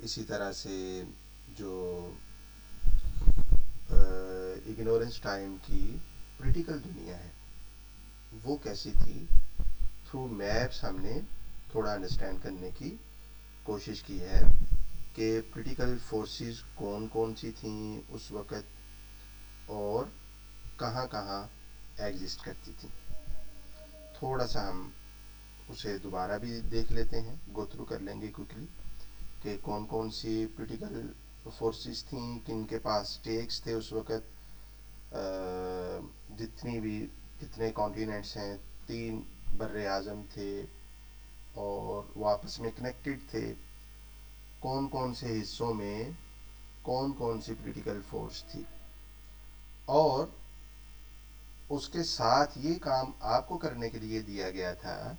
اسی طرح سے جو اگنورنس ٹائم کی پولیٹیکل دنیا ہے وہ کیسی تھی، تھرو میپس ہم نے تھوڑا انڈرسٹینڈ کرنے کی کوشش کی ہے کہ پولیٹیکل فورسز کون کون سی تھیں اس وقت اور کہاں کہاں ایگزسٹ کرتی تھیں. تھوڑا سا ہم اسے دوبارہ بھی دیکھ لیتے ہیں، گو تھرو کر لیں گے کوئکلی کہ کون کون سی پولیٹیکل فورسز تھیں، کن کے پاس ٹیکس تھے اس وقت. جتنی بھی کتنے کانٹیننٹس ہیں، 3 بر اعظم تھے اور وہ آپس میں کنیکٹڈ تھے. کون کون سے حصوں میں کون کون سی پولیٹیکل فورس تھی، اور اس کے ساتھ یہ کام آپ کو کرنے کے لیے دیا گیا تھا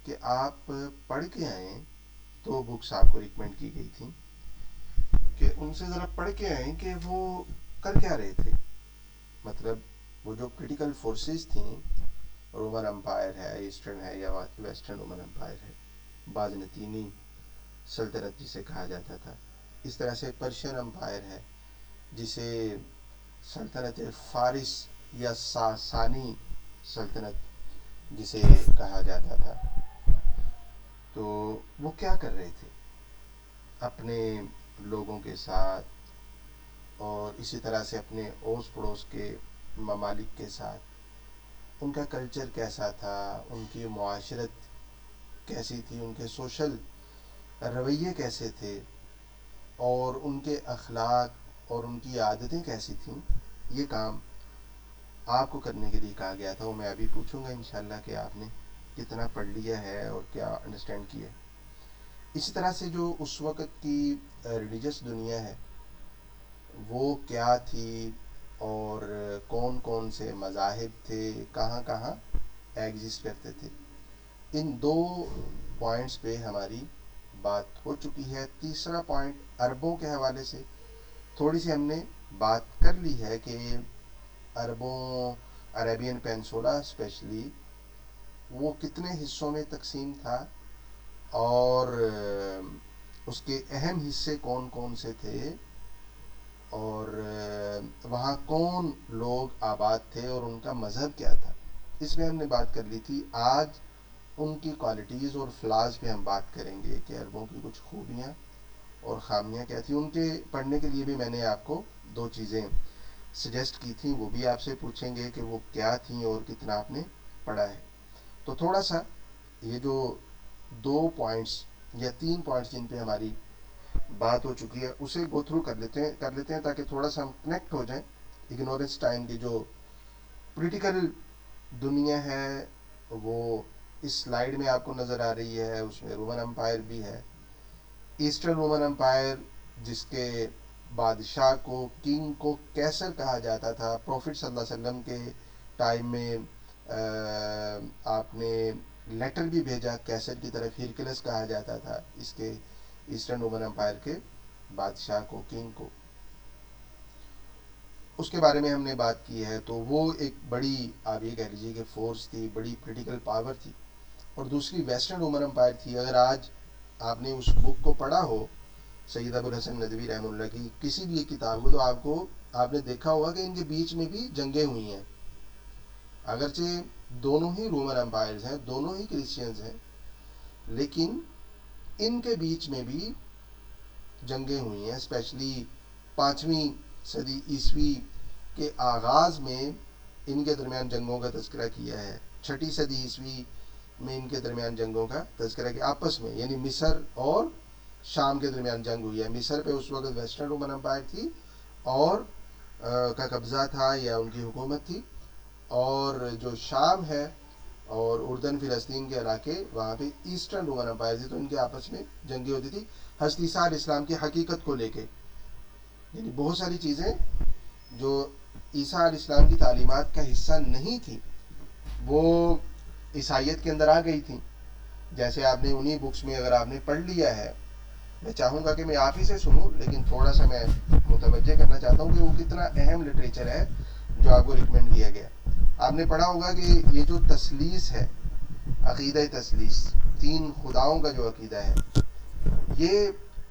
کہ آپ پڑھ کے آئیں. 2 بکس آپ کو ریکمینڈ کی گئی تھیں کہ ان سے ذرا پڑھ کے آئیں کہ وہ کر کیا رہے تھے. مطلب وہ جو پولیٹیکل فورسز تھیں، رومن امپائر ہے، ایسٹرن ہے یا ویسٹرن رومن امپائر ہے، بازنطینی سلطنت جسے کہا جاتا تھا. اس طرح سے پرشین امپائر ہے جسے سلطنت فارس یا ساسانی سلطنت جسے کہا جاتا تھا. تو وہ کیا کر رہے تھے اپنے لوگوں کے ساتھ، اور اسی طرح سے اپنے اوس پڑوس کے ممالک کے ساتھ. ان کا کلچر کیسا تھا، ان کی معاشرت کیسی تھی، ان کے سوشل رویے کیسے تھے، اور ان کے اخلاق اور ان کی عادتیں کیسی تھیں. یہ کام آپ کو کرنے کے لیے کہا گیا تھا. وہ میں ابھی پوچھوں گا انشاءاللہ کہ آپ نے کتنا پڑھ لیا ہے اور کیا انڈرسٹینڈ کیا ہے. اسی طرح سے جو اس وقت کی ریلیجس دنیا ہے وہ کیا تھی، اور کون کون سے مذاہب تھے، کہاں کہاں ایگزسٹ کرتے تھے. ان 2 پوائنٹس پہ ہماری بات ہو چکی ہے. تیسرا پوائنٹ عربوں کے حوالے سے تھوڑی سی ہم نے بات کر لی ہے کہ عربین پینسولا اسپیشلی وہ کتنے حصوں میں تقسیم تھا، اور اس کے اہم حصے کون کون سے تھے، اور وہاں کون لوگ آباد تھے اور ان کا مذہب کیا تھا. اس میں ہم نے بات کر لی تھی. آج ان کی کوالٹیز اور فلاز پہ ہم بات کریں گے کہ عربوں کی کچھ خوبیاں اور خامیاں کیا تھیں. ان کے پڑھنے کے لیے بھی میں نے آپ کو 2 چیزیں سجیسٹ کی تھیں، وہ بھی آپ سے پوچھیں گے کہ وہ کیا تھیں اور کتنا آپ نے پڑھا ہے. تو تھوڑا سا یہ جو 2 پوائنٹس یا 3 پوائنٹس جن پہ ہماری بات ہو چکی ہے اسے گو تھرو کر لیتے ہیں تاکہ تھوڑا سا ہم کنیکٹ ہو جائیں. اگنورنس ٹائم کی جو پولیٹیکل دنیا ہے وہ اس سلائیڈ میں آپ کو نظر آ رہی ہے. اس میں رومن امپائر بھی ہے، ایسٹرن رومن امپائر جس کے بادشاہ کو، کنگ کو کیسر کہا جاتا تھا. پروفٹ صلی اللہ علیہ وسلم کے ٹائم میں آپ نے لیٹر بھی بھیجا کیسر کی طرف، ہرکلس کہا جاتا تھا اس کے ایسٹرن رومن امپائر کے بادشاہ کو، کنگ کو. اس کے بارے میں ہم نے بات کی ہے. تو وہ ایک بڑی، آپ یہ کہہ لیجیے کہ فورس تھی، بڑی پولیٹیکل پاور تھی. اور دوسری ویسٹرن رومن امپائر تھی. اگر آج آپ نے اس بک کو پڑھا ہو سید ابوالحسن ندوی رحمہ اللہ کی کسی بھی ایک کتاب کو، تو آپ نے دیکھا ہوگا کہ ان کے بیچ میں بھی جنگیں ہوئی ہیں. اگرچہ دونوں ہی رومن امپائرز ہیں، دونوں ہی کرسچنز ہیں، لیکن ان کے بیچ میں بھی جنگیں ہوئی ہیں. اسپیشلی 5ویں صدی عیسوی کے آغاز میں ان کے درمیان جنگوں کا تذکرہ کیا ہے. 6 صدی عیسوی میں ان کے درمیان جنگوں کا تذکرہ کیا آپس میں، یعنی مصر اور شام کے درمیان جنگ ہوئی ہے. مصر پہ اس وقت ویسٹرن رومن امپائر تھی اور کا قبضہ تھا یا ان کی حکومت تھی، اور جو شام ہے اور اردن فلسطین کے علاقے وہاں پہ ایسٹرن رومن امپائر تھی. تو ان کے آپس میں جنگیں ہوتی تھی حضرت عیسیٰ علیہ السلام کی حقیقت کو لے کے. یعنی بہت ساری چیزیں جو عیسیٰ علیہ السلام کی تعلیمات کا حصہ نہیں تھی وہ عیسائیت کے اندر آ گئی تھیں. جیسے آپ نے انہی بکس میں اگر آپ نے پڑھ لیا ہے، میں چاہوں گا کہ میں آپ ہی سے سنوں، لیکن تھوڑا سا میں متوجہ کرنا چاہتا ہوں کہ وہ کتنا اہم لٹریچر ہے جو آپ کو ریکمینڈ کیا گیا. آپ نے پڑھا ہوگا کہ یہ جو تثلیث ہے، عقیدہ تثلیث، 3 خداؤں کا جو عقیدہ ہے، یہ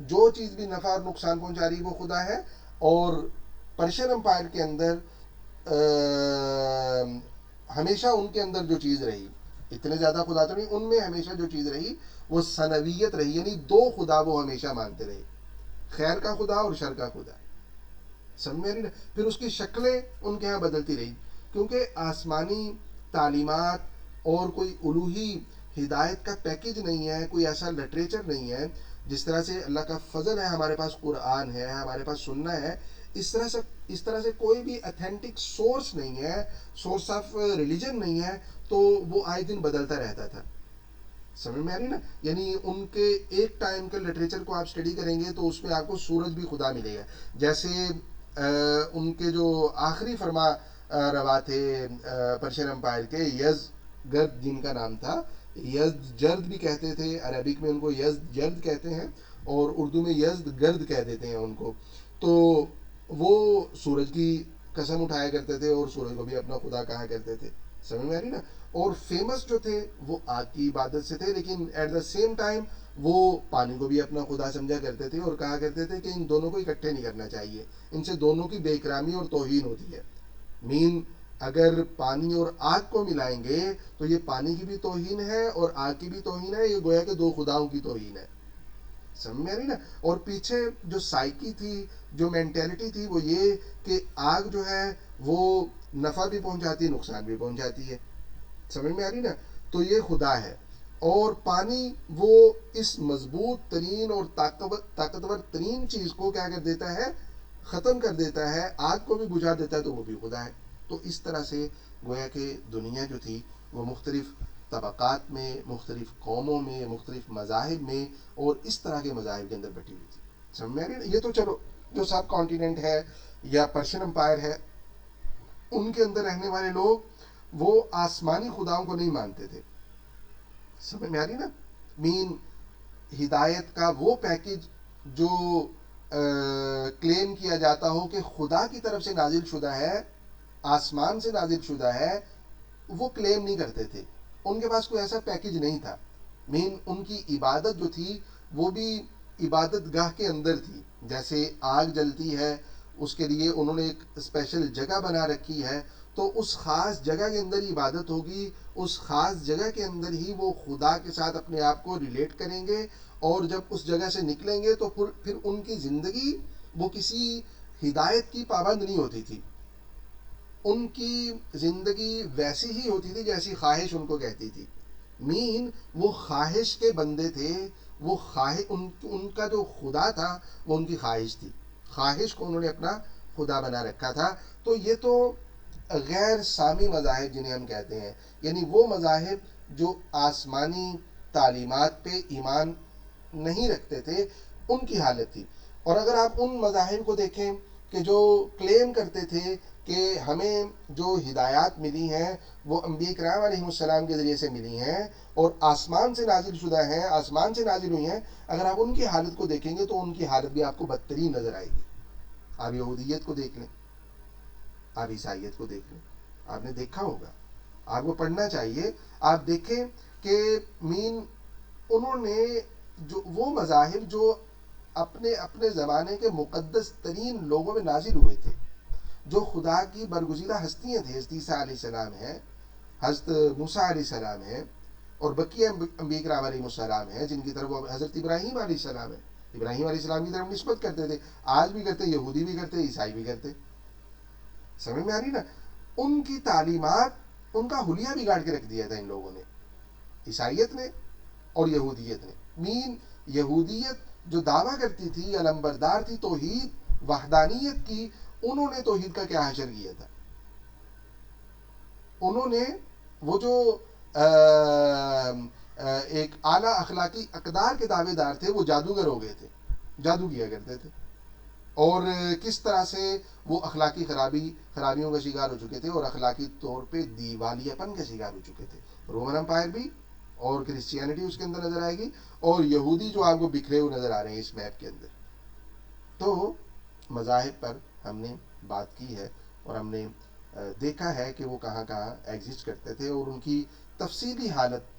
جو چیز بھی نفع اور نقصان پہنچا رہی وہ خدا ہے. اور پرشین امپائر کے اندر ہمیشہ ان کے اندر جو چیز رہی، اتنے زیادہ خدا تو نہیں، ان میں ہمیشہ جو چیز رہی وہ سنویت رہی، یعنی دو خدا وہ ہمیشہ مانتے رہے، خیر کا خدا اور شر کا خدا. سمجھ میں نہیں نا؟ پھر اس کی شکلیں ان کے یہاں بدلتی رہی، کیونکہ آسمانی تعلیمات اور کوئی الوہی ہدایت کا پیکج نہیں ہے، کوئی ایسا لٹریچر نہیں ہے. جس طرح سے اللہ کا فضل ہے ہمارے پاس قرآن ہے، ہمارے پاس سننا ہے، اس طرح سے کوئی بھی اتھینٹک سورس نہیں ہے، سورس آف ریلیجن نہیں ہے. تو وہ آئے دن بدلتا رہتا تھا. سمجھ میں آ رہی نا؟ یعنی ان کے ایک ٹائم کے لٹریچر کو آپ اسٹڈی کریں گے تو اس میں آپ کو سورج بھی خدا ملے گا. جیسے ان کے جو آخری فرما روا تھے پرشین امپائر کے، یز گرد جن کا نام تھا، یزد جرد بھی کہتے تھے، عربک میں ان کو یزد جرد کہتے ہیں، اور اردو میں یزد گرد کہہ دیتے ہیں ان کو. تو وہ سورج کی قسم اٹھایا کرتے تھے اور سورج کو بھی اپنا خدا کہا کرتے تھے. سمجھ میں آ رہی نا؟ اور فیمس جو تھے وہ آگ کی عبادت سے تھے، لیکن ایٹ دا سیم ٹائم وہ پانی کو بھی اپنا خدا سمجھا کرتے تھے اور کہا کرتے تھے کہ ان دونوں کو اکٹھے نہیں کرنا چاہیے، ان سے دونوں کی بے اکرامی اور توہین ہوتی ہے. مین اگر پانی اور آگ کو ملائیں گے تو یہ پانی کی بھی توہین ہے اور آگ کی بھی توہین ہے، یہ گویا کہ دو خداؤں کی توہین ہے. سمجھ میں آ رہی نا؟ اور پیچھے جو سائیکی تھی، جو مینٹیلٹی تھی، وہ یہ کہ آگ جو ہے وہ نفع بھی پہنچاتی ہے، نقصان بھی پہنچاتی ہے. سمجھ میں آ رہی نا؟ تو یہ خدا ہے. اور پانی وہ اس مضبوط ترین اور طاقتور ترین چیز کو کیا کر دیتا ہے؟ ختم کر دیتا ہے. آگ کو بھی بجھا دیتا ہے، تو وہ بھی خدا ہے. تو اس طرح سے گویا کہ دنیا جو تھی وہ مختلف طبقات میں، مختلف قوموں میں، مختلف مذاہب میں اور اس طرح کے مذاہب کے اندر بٹی ہوئی تھی. سمجھ میں آ رہی ہے؟ یہ تو چلو جو سب کانٹیننٹ ہے یا پرشین امپائر ہے، ان کے اندر رہنے والے لوگ وہ آسمانی خداؤں کو نہیں مانتے تھے. سمجھ میں آ رہی نا؟ مین ہدایت کا وہ پیکج جو کلیم کیا جاتا ہو کہ خدا کی طرف سے نازل شدہ ہے، آسمان سے نازل شدہ ہے، وہ کلیم نہیں کرتے تھے. ان کے پاس کوئی ایسا پیکج نہیں تھا. مین ان کی عبادت جو تھی وہ بھی عبادت گاہ کے اندر تھی. جیسے آگ جلتی ہے، اس کے لیے انہوں نے ایک اسپیشل جگہ بنا رکھی ہے، تو اس خاص جگہ کے اندر عبادت ہوگی، اس خاص جگہ کے اندر ہی وہ خدا کے ساتھ اپنے آپ کو ریلیٹ کریں گے. اور جب اس جگہ سے نکلیں گے تو پھر ان کی زندگی وہ کسی ہدایت کی پابند نہیں ہوتی تھی. ان کی زندگی ویسی ہی ہوتی تھی جیسی خواہش ان کو کہتی تھی. مین وہ خواہش کے بندے تھے. وہ ان کا جو خدا تھا وہ ان کی خواہش تھی. خواہش کو انہوں نے اپنا خدا بنا رکھا تھا. تو یہ تو غیر سامی مذاہب جنہیں ہم کہتے ہیں، یعنی وہ مذاہب جو آسمانی تعلیمات پہ ایمان نہیں رکھتے تھے، ان کی حالت تھی. اور اگر آپ ان مذاہب کو دیکھیں کہ جو کلیم کرتے تھے کہ ہمیں جو ہدایات ملی ہیں وہ انبیاء کرام علیہ السلام کے ذریعے سے ملی ہیں اور آسمان سے نازل شدہ ہیں، آسمان سے نازل ہوئی ہیں، اگر آپ ان کی حالت کو دیکھیں گے تو ان کی حالت بھی آپ کو بدترین نظر آئے گی. آپ یہودیت کو دیکھ لیں، آپ عیسائیت کو دیکھ لیں، آپ نے دیکھا ہوگا، آپ کو پڑھنا چاہیے. آپ دیکھیں کہ مین انہوں نے جو وہ مذاہب جو اپنے اپنے زمانے کے مقدس ترین لوگوں میں نازل ہوئے تھے، جو خدا کی برگزیدہ ہستیاں تھیں، حضرت عیسیٰ علیہ السلام ہے، حضرت موسیٰ علیہ السلام ہے، اور بقیہ انبیاء کرام علیہ السلام ہیں جن کی طرف وہ حضرت ابراہیم علیہ السلام ہے. ابراہیم علیہ السلام کی طرف نسبت کرتے تھے، آج بھی کرتے، یہودی بھی کرتے، عیسائی بھی کرتے. سمجھ میں آ رہی نا؟ ان کی تعلیمات، ان کا حلیہ بگاڑ کے رکھ دیا تھا ان لوگوں نے، عیسائیت نے اور یہودیت نے. مین یہودیت جو دعویٰ کرتی تھی، علمبردار تھی توحید وحدانیت کی، انہوں نے توحید کا کیا حشر کیا تھا؟ انہوں نے وہ جو ایک اعلیٰ اخلاقی اقدار کے دعوے دار تھے، وہ جادوگر ہو گئے تھے، جادو کیا کرتے تھے. اور کس طرح سے وہ اخلاقی خرابیوں کا شکار ہو چکے تھے اور اخلاقی طور پہ دیوالیہ پن کا شکار ہو چکے تھے. رومن امپائر بھی، اور کرسچینٹی اس کے اندر نظر آئے گی، اور یہودی جو آپ کو بکھرے ہوئے نظر آ رہے ہیں اس میپ کے اندر. تو مذاہب پر ہم نے بات کی ہے اور ہم نے دیکھا ہے کہ وہ کہاں کہاں ایگزسٹ کرتے تھے، اور ان کی تفصیلی حالت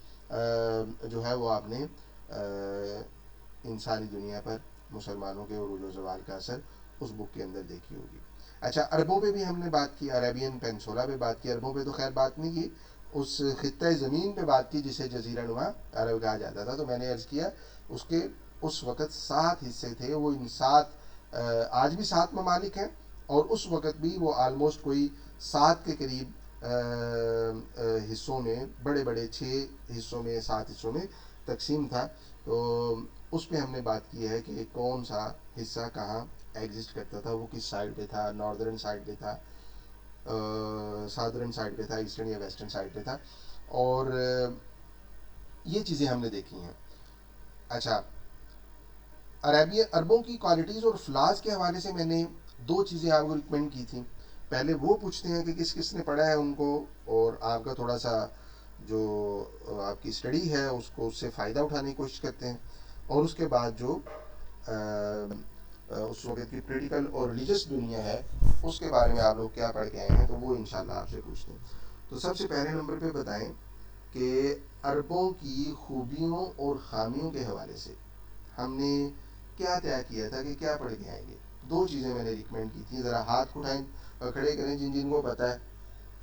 جو ہے وہ آپ نے انسانی دنیا پر مسلمانوں کے عروج و زوال کا اثر اس بک کے اندر دیکھی ہوگی. اچھا عربوں پہ بھی ہم نے بات کی, عربین پینسولا پہ بات کی. عربوں پہ تو خیر بات نہیں کی, اس خطۂ زمین پہ بات کی جسے جزیرہ نما عرب کہا جاتا تھا. تو میں نے عرض کیا اس کے اس وقت 7 حصے تھے. وہ ان 7 آج بھی 7 ممالک ہیں, اور اس وقت بھی وہ آلموسٹ کوئی 7 کے قریب حصوں میں, بڑے بڑے 6 حصوں میں 7 حصوں میں تقسیم تھا. تو اس پہ ہم نے بات کی ہے کہ کون سا حصہ کہاں ایگزسٹ کرتا تھا, وہ کس سائڈ پہ تھا, ناردرن سائڈ پہ تھا, سادرن سائڈ پہ تھا, ایسٹرن یا ویسٹرن سائڈ پہ تھا, اور یہ چیزیں ہم نے دیکھی ہیں. اچھا عربوں کی کوالٹیز اور فلاز کے حوالے سے میں نے 2 چیزیں آپ کو ریکمینڈ کی تھیں. پہلے وہ پوچھتے ہیں کہ کس کس نے پڑھا ہے ان کو, اور آپ کا تھوڑا سا جو آپ کی اسٹڈی ہے اس کو, اس سے فائدہ اٹھانے کی کوشش کرتے ہیں. اور اس کے بعد جو اس وقت کی پولیٹیکل اور ریلیجس دنیا ہے اس کے بارے میں آپ لوگ کیا پڑھ کے آئے ہیں, تو وہ انشاءاللہ آپ سے پوچھتے ہیں. تو سب سے پہلے نمبر پہ بتائیں کہ عربوں کی خوبیوں اور خامیوں کے حوالے سے ہم نے کیا طے کیا تھا کہ کیا پڑھ کے آئیں گے. 2 چیزیں میں نے ریکمینڈ کی تھیں. ذرا ہاتھ اٹھائیں, کھڑے کریں جن جن کو پتہ ہے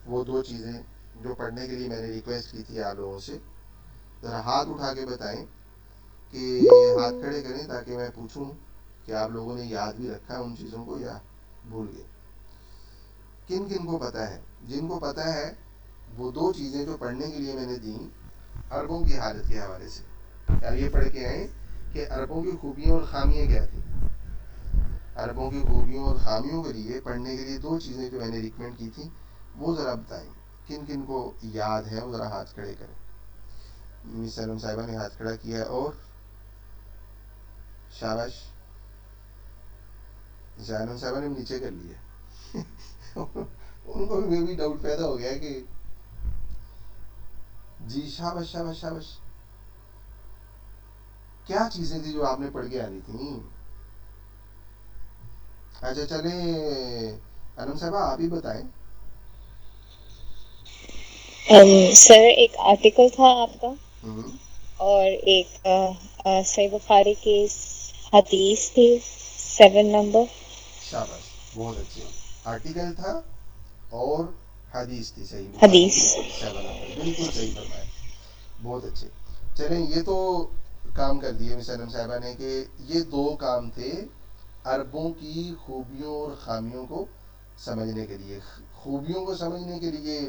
وہ 2 چیزیں جو پڑھنے کے لیے میں نے ریکویسٹ کی تھی آپ لوگوں سے. ذرا ہاتھ اٹھا کے بتائیں, کہ ہاتھ کھڑے کریں تاکہ میں پوچھوں کہ آپ لوگوں نے یاد بھی رکھا ان چیزوں کو یا بھول گئے. کن کن کو پتہ ہے؟ جن کو پتہ ہے وہ 2 چیزیں جو پڑھنے کے لیے میں نے دیں عربوں کی حالت کے حوالے سے, یا یہ پڑھ کے آئیں کہ عربوں کی خوبیاں اور خامیاں کیا تھیں. عربوں کی خوبیوں اور خامیوں کے لیے پڑھنے کے لیے 2 چیزیں جو میں نے ریکمینڈ کی تھیں وہ ذرا بتائیں. کن کن کو یاد ہے وہ ذرا ہاتھ کھڑے کریں. مس سلم صاحبہ نے ہاتھ کھڑا کیا ہے, اور شاباش, جانم صاحبہ نے نیچے کر لیا. ان کو بھی ڈاؤٹ پیدا ہو گیا کہ جی شاباش شاباش شاباش, کیا چیزیں تھی جو آپ نے پڑھ کے آنی تھیں. اچھا چلیں انم صاحبہ آپ ہی بتائیں. سر ایک آرٹیکل تھا آپ کا, ہوں, اور ایک صحیح بخاری کی حدیث تھی 7 نمبر. شاباش, بہت اچھے. آرٹیکل تھا اور حدیث تھی, صحیح بخاری حدیث. کی 7 نمبر, بالکل صحیح فرمایا, بہت اچھے. چلیں یہ تو کام کر دیے مس علم صاحبہ نے کہ یہ 2 کام تھے عربوں کی خوبیوں اور خامیوں کو سمجھنے کے لیے. خوبیوں کو سمجھنے کے لیے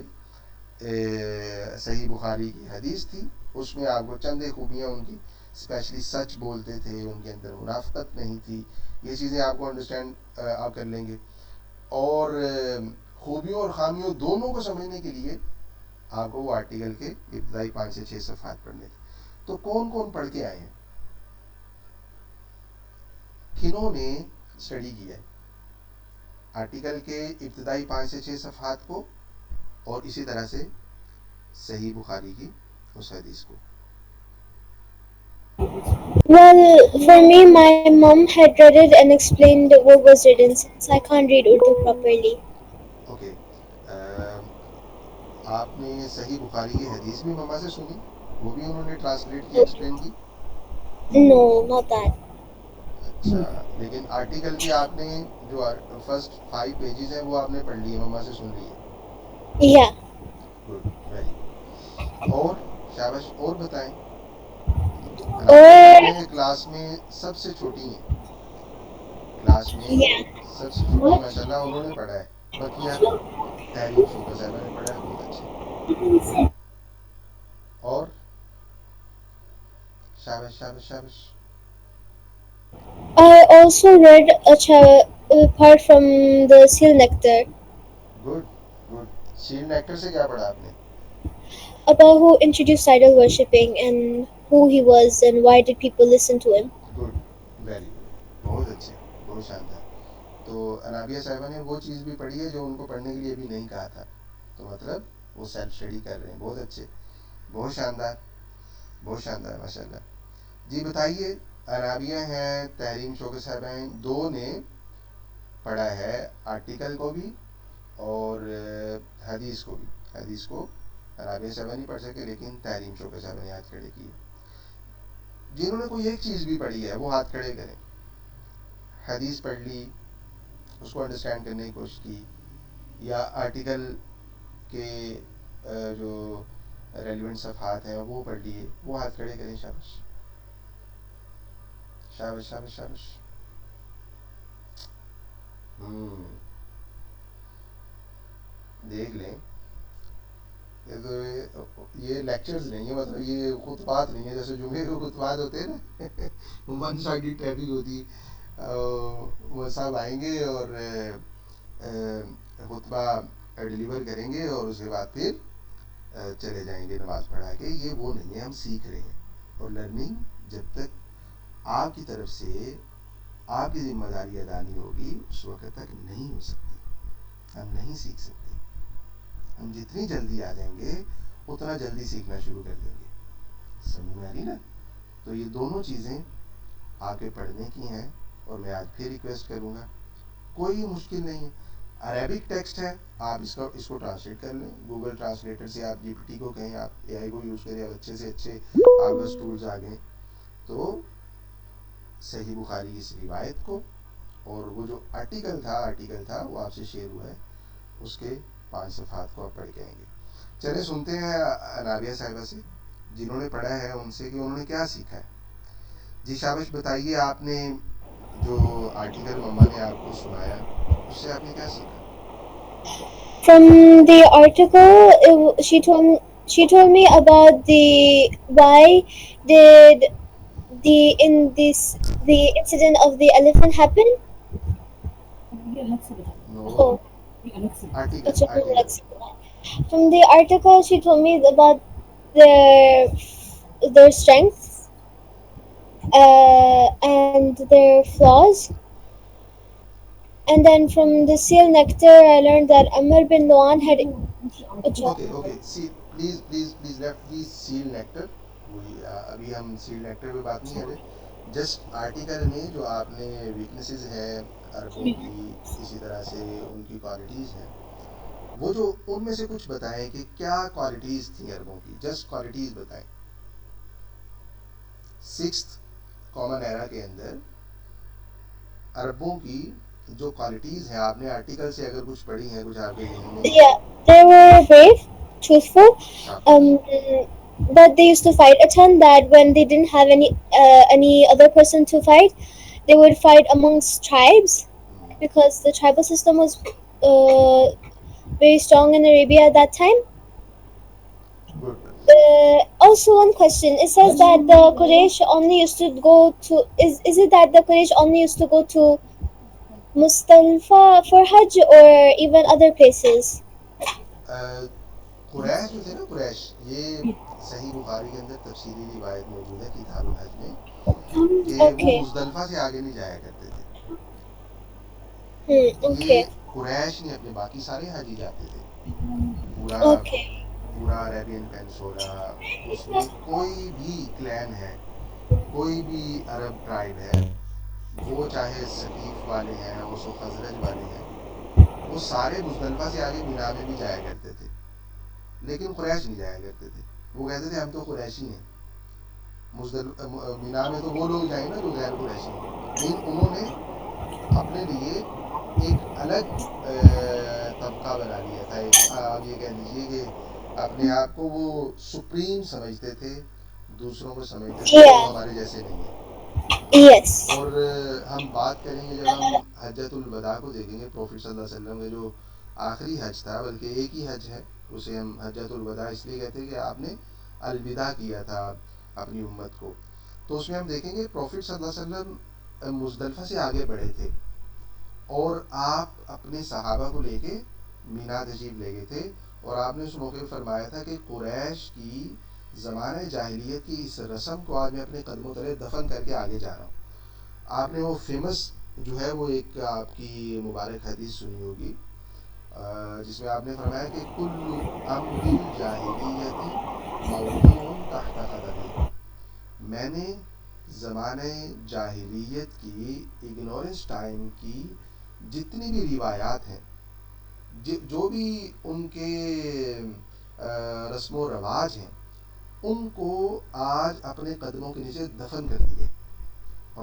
صحیح بخاری کی حدیث تھی, اس میں آپ کو چند خوبیاں ان کی, اسپیشلی سچ بولتے تھے, ان کے اندر منافقت نہیں تھی, یہ چیزیں آپ کو انڈرسٹینڈ آپ کر لیں گے. اور خوبیوں اور خامیوں دونوں کو سمجھنے کے لیے آپ کو وہ آرٹیکل کے ابتدائی 5 سے 6 صفحات پڑھنے تھے. تو کون کون پڑھ کے آئے ہیں, کنہوں نے اسٹڈی کیا ہے آرٹیکل کے ابتدائی 5 سے 6 صفحات کو, اور اسی طرح سے صحیح بخاری کی اس حدیث کو. Well, for me, my mom had read it and explained what was written since I can't read Urdu properly. Okay, آپ نے صحیح بخاری کی حدیث بھی مما سے سنی, وہ بھی انہوں نے ٹرانسلیٹ کی, ایکسپلین کی. No, not that. اچھا, لیکن آرٹیکل کے آپ نے جو فرسٹ 5 پیجز ہیں وہ آپ نے پڑھ لیے, مما سے سن لیے. Yeah. Good, very good. اور شاباش, اور بتائیں. انابیہ Or, صاحبہ کلاس میں سب سے چھوٹی ہیں, کلاس میں yeah. سب سے چھوٹی ماشاء اللہ, انہوں نے پڑھا ہے. بقیہ تحریم شوکا صاحبہ نے پڑھا ہے, بہت اچھے. اور شاباش شاباش شاباش. I also read apart from the seal nectar good good. Shell nectar سے کیا پڑھا آپ نے؟ about who introduced idol worshipping and who he was and why did people listen to him. Good, very good, بہت اچھے, بہت شاندار. تو انابیہ صاحبہ نے وہ چیز بھی پڑھی ہے جو ان کو پڑھنے کے لیے بھی نہیں کہا تھا, تو مطلب وہ سیلف اسٹڈی کر رہے ہیں, بہت اچھے, بہت شاندار, بہت شاندار ماشاء اللہ. جی بتائیے, انابیہ ہیں, تحریم شوکت صاحبہ ہیں, 2 نے پڑھا ہے آرٹیکل کو بھی اور حدیث کو بھی. حدیث کو انابیہ صاحبہ نہیں پڑھ سکے, لیکن تحریم شوکت صاحبہ نے ہاتھ کھڑے کیے. جنہوں نے کوئی ایک چیز بھی پڑھی ہے وہ ہاتھ کھڑے کریں. حدیث پڑھ لی, اس کو انڈرسٹینڈ کرنے کی کوشش کی, یا آرٹیکل کے جو ریلیونٹ صفحات ہیں وہ پڑھ لیے, وہ ہاتھ کھڑے کریں. شابش شابش شابش شابش. دیکھ لیں, یہ لیکچرز نہیں ہے, مطلب یہ خطبات نہیں ہے جیسے جمعے کے خطبات ہوتے ہیں نا, ون سائڈڈ ٹریفک ہوتی, وہ صاحب آئیں گے اور خطبہ ڈلیور کریں گے اور اس کے بعد پھر چلے جائیں گے نماز پڑھا کے. یہ وہ نہیں ہے, ہم سیکھ رہے ہیں, اور لرننگ جب تک آپ کی طرف سے آپ کی ذمہ داری ادا نہیں ہوگی اس وقت تک نہیں ہو سکتی, ہم نہیں سیکھ سکتے. ہم جتنی جلدی آ جائیں گے اتنا جلدی سیکھنا شروع کر دیں گے. سمجھ میں آ رہی نا؟ تو یہ دونوں چیزیں آپ کے پڑھنے کی ہیں, اور میں آج پھر ریکویسٹ کروں گا, کوئی مشکل نہیں ہے. عربک ٹیکسٹ ہے, آپ اس کو ٹرانسلیٹ کر لیں گوگل ٹرانسلیٹر سے, آپ جی پی ٹی کو کہیں, آپ اے آئی کو یوز کریں, اب اچھے سے اچھے آپ بس ٹولز آ گئے, تو صحیح بخاری کی اس روایت کو, اور وہ جو آرٹیکل تھا وہ آپ سے شیئر ہوا ہے, اس کے 5 صفحات کو آپ پڑھ کے آئیں گے. چلے سنتے ہیں انابیہ صاحبہ سے, جنہوں نے پڑھا ہے ان سے, کہ انہوں نے کیا سیکھا ہے. جی شابش, بتائیے آپ نے جو آرٹیکل مما نے آپ کو سنایا اس سے آپ نے کیا سیکھا؟ From the article, she told me about the why did the incident of the elephant happen. No, Oh, article acha, article. from the article, she told me about their their strengths and their flaws. And then from the seal nectar, I learned that Amr bin Luan had. Okay see, please left the cell nectar. ابھی ہم cell nectar پہ بات نہیں کر رہے, just article میں جو آپ نے ویکنیسز ہیں عربوں کی, اسی طرح سے ان کی کوالٹیز ہیں, وہ جو ان میں سے کچھ بتائیں کہ کیا کوالٹیز تھیں عربوں کی, جسٹ کوالٹیز بتائیں. 6th کامن ایرا کے اندر عربوں کی جو کوالٹیز ہیں, آپ نے آرٹیکل سے اگر کچھ پڑھی ہیں, کچھ آپ کے ذہن میں ہیں. Yeah, they were brave, truthful, شاباش. but they used to fight a ton. That when they didn't have any other person to fight, they would fight amongst tribes, because the tribal system was very strong in Arabia at that time. Good. Also, one question. It says that the Quraysh only used to go to. Is it that the Quraysh only used to go to Muzdalifah for Hajj, or even other places? قریش جو تھے نا, قریش, یہ صحیح بخاری کے اندر تفصیلی روایت موجود ہے کتاب الحج میں, کہ وہ Okay. مزدلفہ سے آگے نہیں جایا کرتے تھے. یہ Okay. قریش نہیں, اپنے باقی سارے حاجی جاتے تھے. پورا Okay. پورا عربین پینسولا, اس میں کوئی بھی کلین ہے, کوئی بھی عرب ٹرائب ہے, وہ چاہے ثقیف والے ہیں, اوس و خزرج والے ہیں, وہ سارے مزدلفہ سے آگے مینا میں بھی جایا کرتے تھے, لیکن قریش نہیں جایا کرتے تھے. وہ کہتے تھے ہم تو قریشی ہیں. مینا میں تو وہ لوگ جائیں نا جو غیر قریشی ہیں, لیکن انہوں نے اپنے لیے ایک الگ طبقہ بنا لیا تھا. ایک آپ یہ کہہ لیجیے کہ اپنے آپ کو وہ سپریم سمجھتے تھے, دوسروں کو سمجھتے تھے کہ وہ Yeah. ہمارے جیسے نہیں ہیں. Yes. اور ہم بات کریں گے, جب ہم حجۃ الوداع کو دیکھیں گے, پروفٹ صلی اللہ علیہ وسلم کا جو آخری حج تھا, بلکہ ایک ہی حج ہے, اسے ہم حجۃ الوداع اس لیے کہتے ہیں کہ آپ نے الوداع کیا تھا اپنی امت کو. تو اس میں ہم دیکھیں گے پروفٹ صلی اللہ علیہ وسلم مزدلفہ سے آگے بڑھے تھے, اور آپ اپنے صحابہ کو لے کے مینا تشریف لے گئے تھے, اور آپ نے اس موقع پر فرمایا تھا کہ قریش کی زمانہ جاہلیت کی اس رسم کو آج میں اپنے قدموں تلے دفن کر کے آگے جا رہا ہوں. آپ نے وہ فیمس جو ہے وہ ایک آپ کی مبارک حدیث سنی ہوگی, جس میں آپ نے فرمایا کہ کل امر الجاہلیت موضوع تحت قدمی. میں نے زمانہ جاہلیت کی, اگنورنس ٹائم کی جتنی بھی روایات ہیں, جو بھی ان کے رسم و رواج ہیں, ان کو آج اپنے قدموں کے نیچے دفن کر دیا,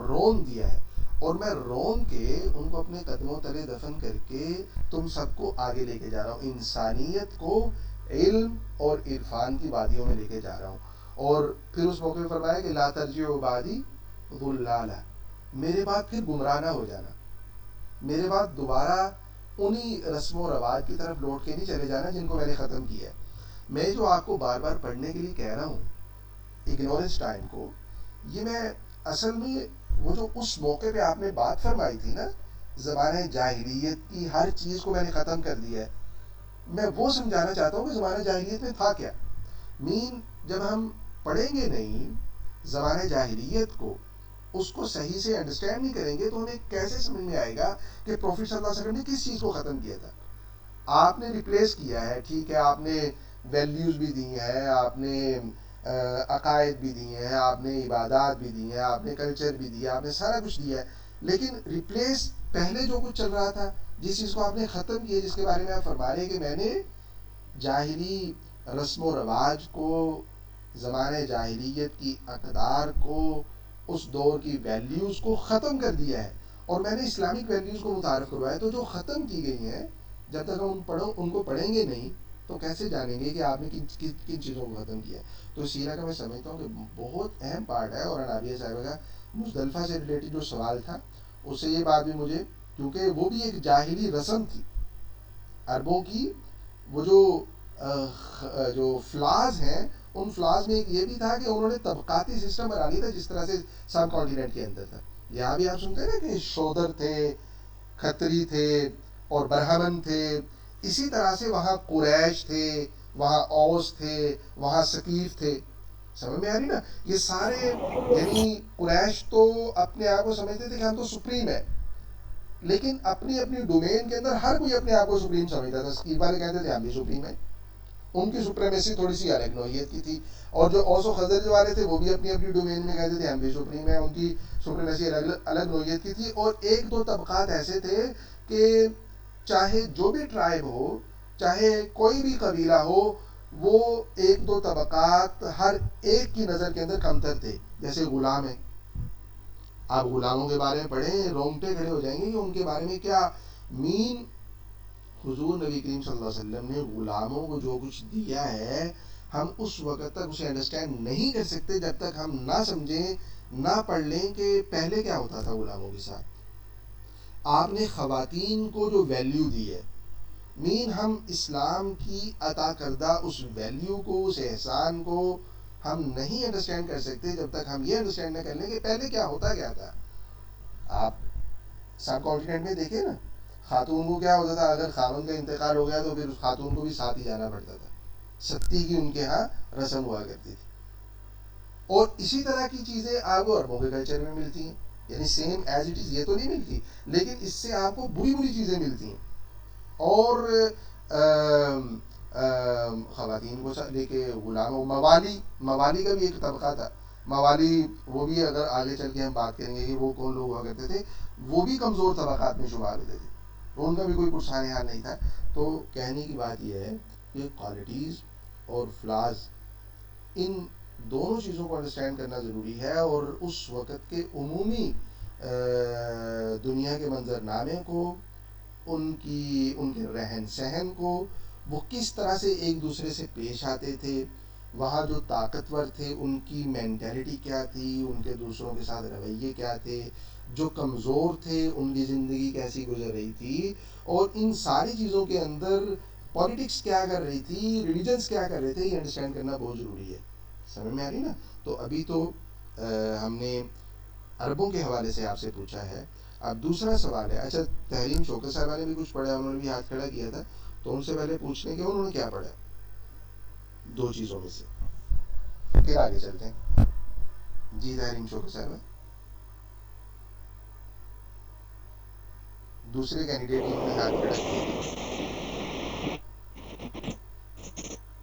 رون دیا ہے. اور میں رون کے ان کو اپنے قدموں تلے دفن کر کے تم سب کو آگے لے کے جا رہا ہوں، انسانیت کو علم اور عرفان کی وادیوں میں لے کے جا رہا ہوں. اور پھر اس موقع پہ فرمایا کہ لا ترجعوا بعدی ضلالا، میرے بعد پھر گمراہ نہ ہو جانا، میرے بعد دوبارہ انہی رسم و رواج کی طرف لوٹ کے نہیں چلے جانا جن کو میں نے ختم کیا ہے. میں جو آپ کو بار بار پڑھنے کے لیے کہہ رہا ہوں اگنورنس ٹائم کو، یہ میں اصل میں وہ جو اس موقع پہ آپ نے بات فرمائی تھی نا زمانہ جاہلیت کی ہر چیز کو میں نے ختم کر دیا ہے، میں وہ سمجھانا چاہتا ہوں کہ زمانہ جاہلیت میں تھا کیا. جب ہم پڑھیں گے نہیں زمانہ جاہلیت کو، اس کو صحیح سے انڈرسٹینڈ نہیں کریں گے تو ہمیں کیسے سمجھ میں آئے گا کہ پروفیٹ صلی اللہ علیہ وسلم نے کس چیز کو ختم کیا تھا. آپ نے ریپلیس کیا ہے، ٹھیک ہے، آپ نے ویلیوز بھی دی ہیں، آپ نے عقائد بھی دیے ہیں، آپ نے عبادات بھی دی ہیں، آپ نے کلچر بھی دیا، آپ نے سارا کچھ دیا ہے، لیکن ریپلیس پہلے جو کچھ چل رہا تھا، جس چیز کو آپ نے ختم کیا، جس کے بارے میں آپ فرما رہے ہیں کہ میں نے جاہلی رسم و رواج کو، زمانہ جاہلیت کی اقدار کو، اس دور کی ویلیوز کو ختم کر دیا ہے اور میں نے اسلامک ویلیوز کو متعارف کروایا. تو جو ختم کی گئی ہیں جب تک ہم ان کو پڑھیں گے نہیں تو کیسے جانیں گے کہ آپ نے کن چیزوں کو ختم کیا. تو سیرہ کا میں سمجھتا ہوں کہ بہت اہم پارٹ ہے. اور انابیہ صاحبہ کا مزدلفہ سے ریلیٹڈ جو سوال تھا اس سے یہ بات بھی مجھے، کیونکہ وہ بھی ایک جاہلی رسم تھی عربوں کی، وہ جو فلاز ہیں ان فلاز میں ایک یہ بھی تھا کہ انہوں نے طبقاتی سسٹم بنا لیا تھا جس طرح سے سب کانٹیننٹ کے اندر تھا. یہاں بھی آپ سنتے ہیں نا کہ شودر تھے، کھتری تھے اور برہمن تھے، اسی طرح سے وہاں قریش تھے، وہاں اوس تھے، وہاں ثقیف تھے. سمجھ میں آ رہی نا؟ یہ سارے، یعنی قریش تو اپنے آپ کو سمجھتے تھے کہ ہم تو سپریم ہے، لیکن اپنی اپنی ڈومین کے اندر ہر کوئی اپنے آپ کو سپریم سمجھتا تھا. ثقیف والے کہتے تھے ہم بھی سپریم ہیں، ان کی سپریمیسی تھوڑی سی الگ نوعیت کی تھی. اور جو اوس و خزرج والے تھے وہ بھی اپنی اپنی ڈومین میں کہتے تھے ہم بھی سپریم ہیں، ان کی سپریمیسی الگ نوعیت کی تھی. اور ایک دو طبقات ایسے تھے کہ چاہے جو بھی ٹرائب ہو، چاہے کوئی بھی قبیلہ ہو، وہ ایک دو طبقات ہر ایک کی نظر کے اندر کمتر تھے. جیسے غلام ہیں، آپ غلاموں کے بارے میں پڑھیں رونگٹے کھڑے ہو جائیں گے کہ ان کے بارے میں کیا مین. حضور نبی کریم صلی اللہ علیہ وسلم نے غلاموں کو جو کچھ دیا ہے، ہم اس وقت تک اسے انڈرسٹینڈ نہیں کر سکتے جب تک ہم نہ سمجھیں، نہ پڑھ لیں کہ پہلے کیا ہوتا تھا غلاموں کے ساتھ. آپ نے خواتین کو جو ویلیو دی ہے، ہم اسلام کی عطا کردہ اس ویلیو کو، اس احسان کو ہم نہیں انڈرسٹینڈ کر سکتے جب تک ہم یہ انڈرسٹینڈ نہ کر لیں کہ پہلے کیا ہوتا کیا تھا. آپ سب کانٹیننٹ میں دیکھیں نا، خاتون کو کیا ہوتا تھا، اگر خاوند کا انتقال ہو گیا تو پھر اس خاتون کو بھی ساتھ ہی جانا پڑتا تھا. ستی کی ان کے ہاں رسم ہوا کرتی تھی. اور اسی طرح کی چیزیں آپ کو عربوں کے کلچر میں ملتی ہیں، یعنی سیم ایز اٹ از یہ تو نہیں ملتی، لیکن اس سے آپ کو بری بری چیزیں ملتی ہیں. اور خواتین کو لے کے غلاموں، موالی کا بھی ایک طبقہ تھا. موالی وہ بھی اگر آگے چل کے ہم بات کریں گے کہ وہ کون لوگ ہوا کرتے تھے، وہ بھی کمزور طبقات میں شمار ہوتے تھے، ان کا بھی کوئی پرسان حال نہیں تھا. تو کہنے کی بات یہ ہے کہ کوالٹیز اور فلاز، ان دونوں چیزوں کو انڈرسٹینڈ کرنا ضروری ہے. اور اس وقت کے عمومی دنیا کے منظرنامے کو، ان کے رہن سہن کو، وہ کس طرح سے ایک دوسرے سے پیش آتے تھے، وہاں جو طاقتور تھے ان کی مینٹیلٹی کیا تھی، ان کے دوسروں کے ساتھ رویے کیا تھے، جو کمزور تھے ان کی زندگی کیسی گزر رہی تھی، اور ان ساری چیزوں کے اندر پالیٹکس کیا کر رہی تھی، ریلیجنس کیا کر رہے تھے، یہ انڈرسٹینڈ کرنا بہت ضروری ہے. سمجھ میں آ رہی نا؟ تو ابھی تو ہم نے عربوں کے حوالے سے آپ سے پوچھا ہے. اب دوسرا سوال ہے، اچھا تحریم شوکت صاحبہ نے بھی کچھ پڑھا، انہوں نے بھی ہاتھ کھڑا کیا تھا، تو ان سے پہلے پوچھ لیں کہ انہوں نے کیا پڑھا دو چیزوں میں سے، پھر آگے چلتے ہیں. جی تحریم شوکت صاحبہ، دوسرے کینڈیڈیٹ جنہوں نے ہاتھ کھڑا کیا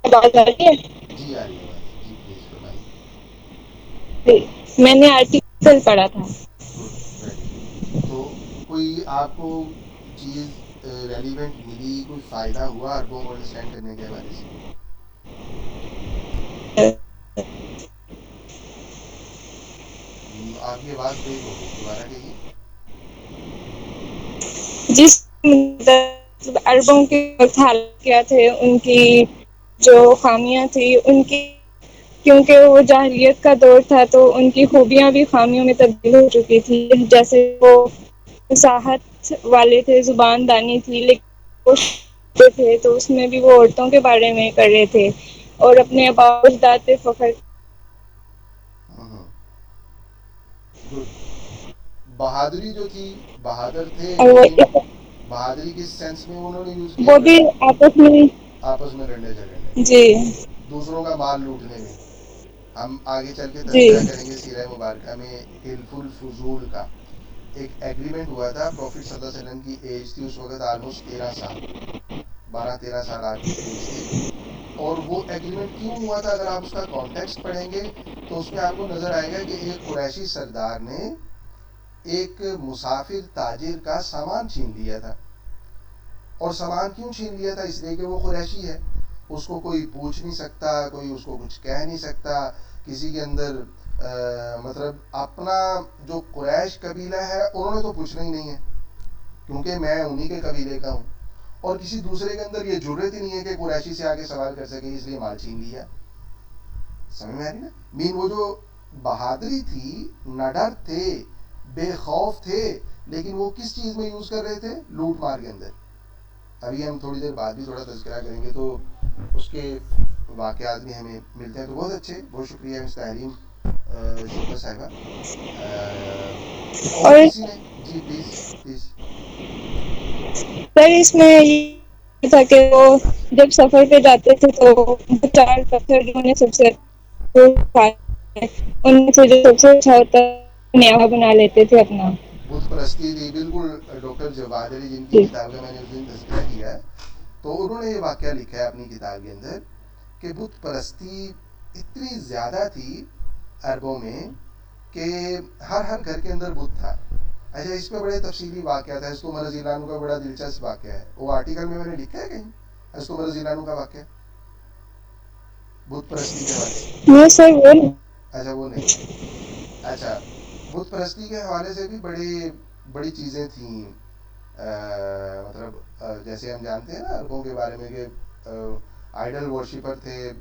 تھا. آواز آ رہی ہے؟ جی آ رہی ہے آواز، جی پلیز فرمائیے. میں نے آرٹیکل پڑھا تھا. Good, very good. تو کوئی آپ کو چیز ریلیونٹ ملی، کوئی فائدہ ہوا عربوں کو انڈرسٹینڈ کرنے کے حوالے سے؟ آپ کی آواز بریک ہو گئی، دوبارہ کہیے. جس عربوں کے وقت حالات کیا تھے، ان کی جو خامیاں تھی ان کی، کیونکہ وہ جاہلیت کا دور تھا تو ان کی خوبیاں بھی خامیوں میں تبدیل ہو چکی تھی. جیسے وہ فصاحت والے تھے، زبان دانی تھی، لیکن وہ تھے تو اس میں بھی وہ عورتوں کے بارے میں کر رہے تھے اور اپنے آباء و اجداد پہ فخر. گڈ. بہادری جو تھی، بہادر تھے اور لیکن بہادری کس سینس میں انہوں نے یوز کیا وہ ہوا بھی ہے؟ آپس میں. آپس میں لڑنے جھگڑنے میں، جی دوسروں کا مال لوٹنے میں. ہم آگے چل کے جی تذکرہ کریں گے سیرہ مبارکہ میں حلف الفضول کا. ایک ایگریمنٹ ہوا تھا، پروفٹ صلی اللہ علیہ وسلم کی ایج تھی اس وقت آلموسٹ 13 سال، 12-13 سال آپ کی ایج تھی. اور وہ ایگریمنٹ کیوں ہوا تھا، اگر آپ اس کا کانٹیکسٹ پڑھیں گے تو اس میں آپ کو نظر آئے گا کہ ایک قریشی سردار نے ایک مسافر تاجر کا سامان چھین لیا تھا. اور سامان کیوں چھین لیا تھا؟ اس لیے کہ وہ قریشی ہے، اس کو کوئی پوچھ نہیں سکتا، کوئی اس کو کچھ کہہ نہیں سکتا. کسی کے اندر مطلب اپنا جو قریش قبیلہ ہے انہوں نے تو پوچھنا ہی نہیں ہے کیونکہ میں انہی کے قبیلے کا ہوں. اور کسی دوسرے کے اندر یہ جرت ہی نہیں ہے کہ قریشی سے آگے سوال کر سکے، اس لیے مال چھین لیا. سمجھ میں آ رہی نا؟ مین وہ جو بہادری تھی، نڈر تھے، بے خوف تھے، لیکن وہ کس چیز میں یوز کر رہے تھے؟ لوٹ مار کے اندر. ابھی ہم تھوڑی دیر بعد بھی تھوڑا تذکرہ کریں گے تو اس کے واقعات بھی ہمیں ملتے ہیں. تو بہت اچھے، بہت شکریہ مس تحریم شوکر صاحبہ. اور اور کسی نے؟ جی پلیز پلیز. سر اس میں یہ تھا کہ وہ جب سفر پہ جاتے تھے تو وہ 4 پتھر جو انہیں سب سے ان میں سے جو سب سے اچھا ہوتا ہے نیاما بنا لیتے تھے اپنا. بت پرستی تھی بالکل. ڈاکٹر جواد علی جن کی جی کتاب کا میں نے اس دن تذکرہ کیا ہے تو انہوں نے یہ واقعہ لکھا ہے اپنی کتاب کے اندر کہ بت پرستی اتنی زیادہ تھی عربوں میں کہ ہر ہر گھر کے اندر بت تھا. اچھا اس پہ بڑے تفصیلی واقعات ہے. حضرت عمر رضی اللہ عنہ کا بڑا دلچسپ واقعہ ہے، وہ آرٹیکل میں نے لکھا ہے کہیں حضرت عمر رضی اللہ عنہ کا واقعہ بت پرستی کے حوالے سے. نہیں سر وہ اچھا وہ نہیں ہے. اچھا بت پرستی کے حوالے سے بھی بڑی چیزیں تھیں. مطلب جیسے ہم جانتے ہیں نا عربوں کے بارے میں کہ آئیڈل ورشپر تھے،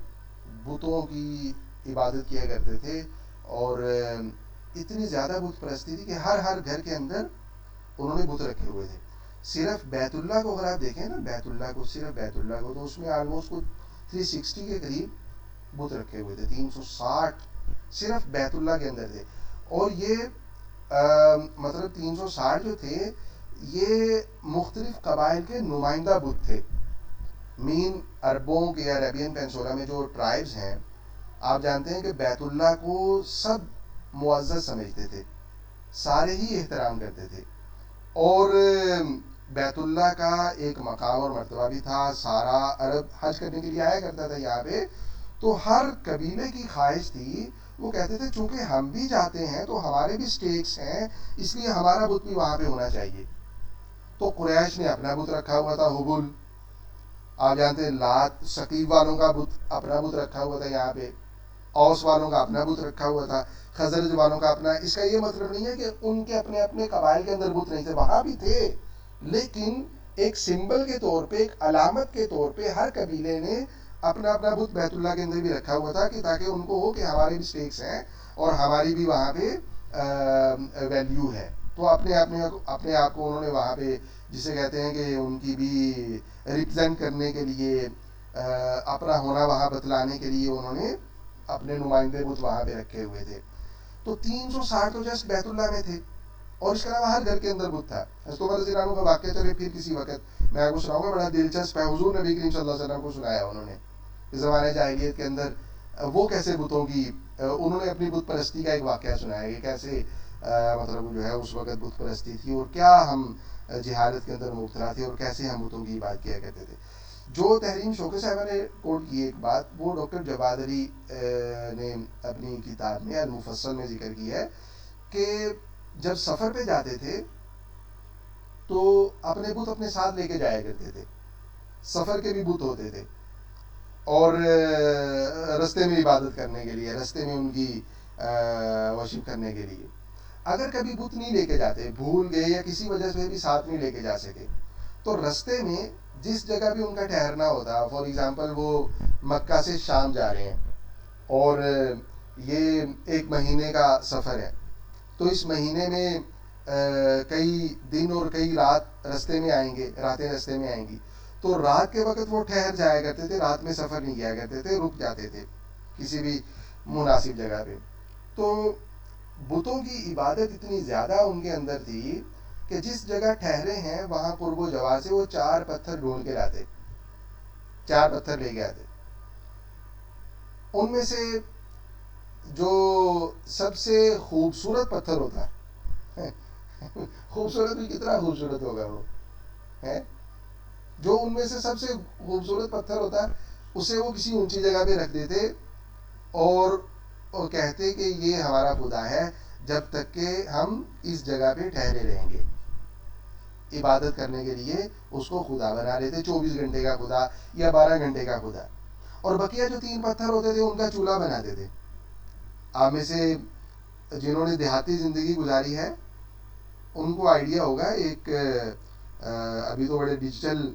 بتوں کی عبادت کیا کرتے تھے. اور اتنی زیادہ بت پرستی تھی کہ ہر ہر گھر کے اندر انہوں نے بت رکھے ہوئے تھے. صرف بیت اللہ کو اگر آپ دیکھیں نا، بیت اللہ کو، صرف بیت اللہ کو، تو اس میں آلموسٹ 360 کے قریب بت رکھے ہوئے تھے. 360 صرف بیت اللہ کے اندر تھے. اور یہ مطلب 360 جو تھے یہ مختلف قبائل کے نمائندہ بت تھے. مین عربوں کے عربین پینسولا میں جو ٹرائبز ہیں آپ جانتے ہیں کہ بیت اللہ کو سب معزز سمجھتے تھے، سارے ہی احترام کرتے تھے. اور بیت اللہ کا ایک مقام اور مرتبہ بھی تھا. سارا عرب حج کرنے کے لیے آیا کرتا تھا یہاں پہ. تو ہر قبیلے کی خواہش تھی، وہ کہتے تھے چونکہ ہم بھی جاتے ہیں تو ہمارے بھی سٹیکس ہیں، اس لیے ہمارا بت بھی وہاں پہ ہونا چاہیے. تو قریش نے اپنا بت رکھا ہوا تھا حبل، آپ جانتے ہیں لات. ثقیف والوں کا بت اپنا بت رکھا ہوا تھا یہاں پہ. اوس والوں کا اپنا بت رکھا ہوا تھا. خزرج والوں کا اپنا. اس کا یہ مطلب نہیں ہے کہ ان کے اپنے اپنے قبائل کے اندر بت نہیں تھے، وہاں بھی تھے، لیکن ایک سمبل کے طور پہ، ایک علامت کے طور پہ ہر قبیلے نے اپنا اپنا بت بیت اللہ کے اندر بھی رکھا ہوا تھا کہ تاکہ ان کو ہو کہ ہمارے بھی سٹیکس ہیں اور ہماری بھی وہاں پہ ویلیو ہے. تو اپنے آپ کو انہوں نے وہاں پہ جسے کہتے ہیں کہ ان کی بھی ریپرزینٹ کرنے کے لیے، اپنا ہونا وہاں بتلانے کے لیے انہوں نے اپنے نمائندے بت وہاں پہ رکھے ہوئے تھے. تو 360 تو جسٹ بیت اللہ میں تھے اور اس کے علاوہ ہر گھر کے اندر بت تھا. حضرت عمر رضی اللہ عنہ کا واقعہ چلے پھر کسی وقت میں آپ کو سناؤں گا، بڑا دلچسپ ہے. حضور نبی کریم صلی اللہ علیہ وسلم کو سنایا انہوں نے زمانے جاہلیت کے اندر وہ کیسے بتوں کی انہوں نے اپنی بت پرستی کا ایک واقعہ سنایا کہ کیسے مطلب جو ہے اس وقت بت پرستی تھی اور کیا ہم جہالت کے اندر مبتلا تھے اور کیسے ہم بتوں کی عبادت کیا کرتے تھے. جو تحریم شوکر صاحبہ نے کوٹ کی ایک بات، وہ ڈاکٹر جواد علی نے اپنی کتاب میں المفصل میں ذکر کی ہے کہ جب سفر پہ جاتے تھے تو اپنے بت اپنے ساتھ لے کے جایا کرتے تھے. سفر کے بھی بت ہوتے تھے اور رستے میں عبادت کرنے کے لیے، رستے میں ان کی ورشپ کرنے کے لیے. اگر کبھی بت نہیں لے کے جاتے, بھول گئے یا کسی وجہ سے بھی ساتھ نہیں لے کے جا سکے, تو رستے میں جس جگہ بھی ان کا ٹھہرنا ہوتا, فار ایگزامپل وہ مکہ سے شام جا رہے ہیں اور یہ 1 مہینے کا سفر ہے, تو اس مہینے میں کئی دن اور کئی رات رستے میں آئیں گے, راتیں رستے میں آئیں گی, تو رات کے وقت وہ ٹھہر جایا کرتے تھے, رات میں سفر نہیں کیا کرتے تھے, رک جاتے تھے کسی بھی مناسب جگہ پہ. تو بتوں کی عبادت اتنی زیادہ ان کے اندر تھی کہ جس جگہ ٹھہرے ہیں وہاں قرب و جوار سے وہ 4 پتھر ڈھونڈ کے لاتے, 4 پتھر لے کے آتے. ان میں سے جو سب سے خوبصورت پتھر ہوتا ہے, خوبصورت بھی کتنا خوبصورت ہوگا وہ ہے, جو ان میں سے سب سے خوبصورت پتھر ہوتا ہے اسے وہ کسی اونچی جگہ پہ رکھ دیتے اور کہتے کہ یہ ہمارا خدا ہے جب تک کہ ہم اس جگہ پہ ٹھہرے رہیں گے. عبادت کرنے کے لیے اس کو خدا بنا لیتے, 24 گھنٹے کا خدا یا 12 گھنٹے کا خدا. اور بقیہ جو 3 پتھر ہوتے تھے ان کا چولہا بناتے تھے. آپ میں سے جنہوں نے دیہاتی زندگی گزاری ہے ان کو آئیڈیا ہوگا, ایک ابھی تو بڑے ڈیجیٹل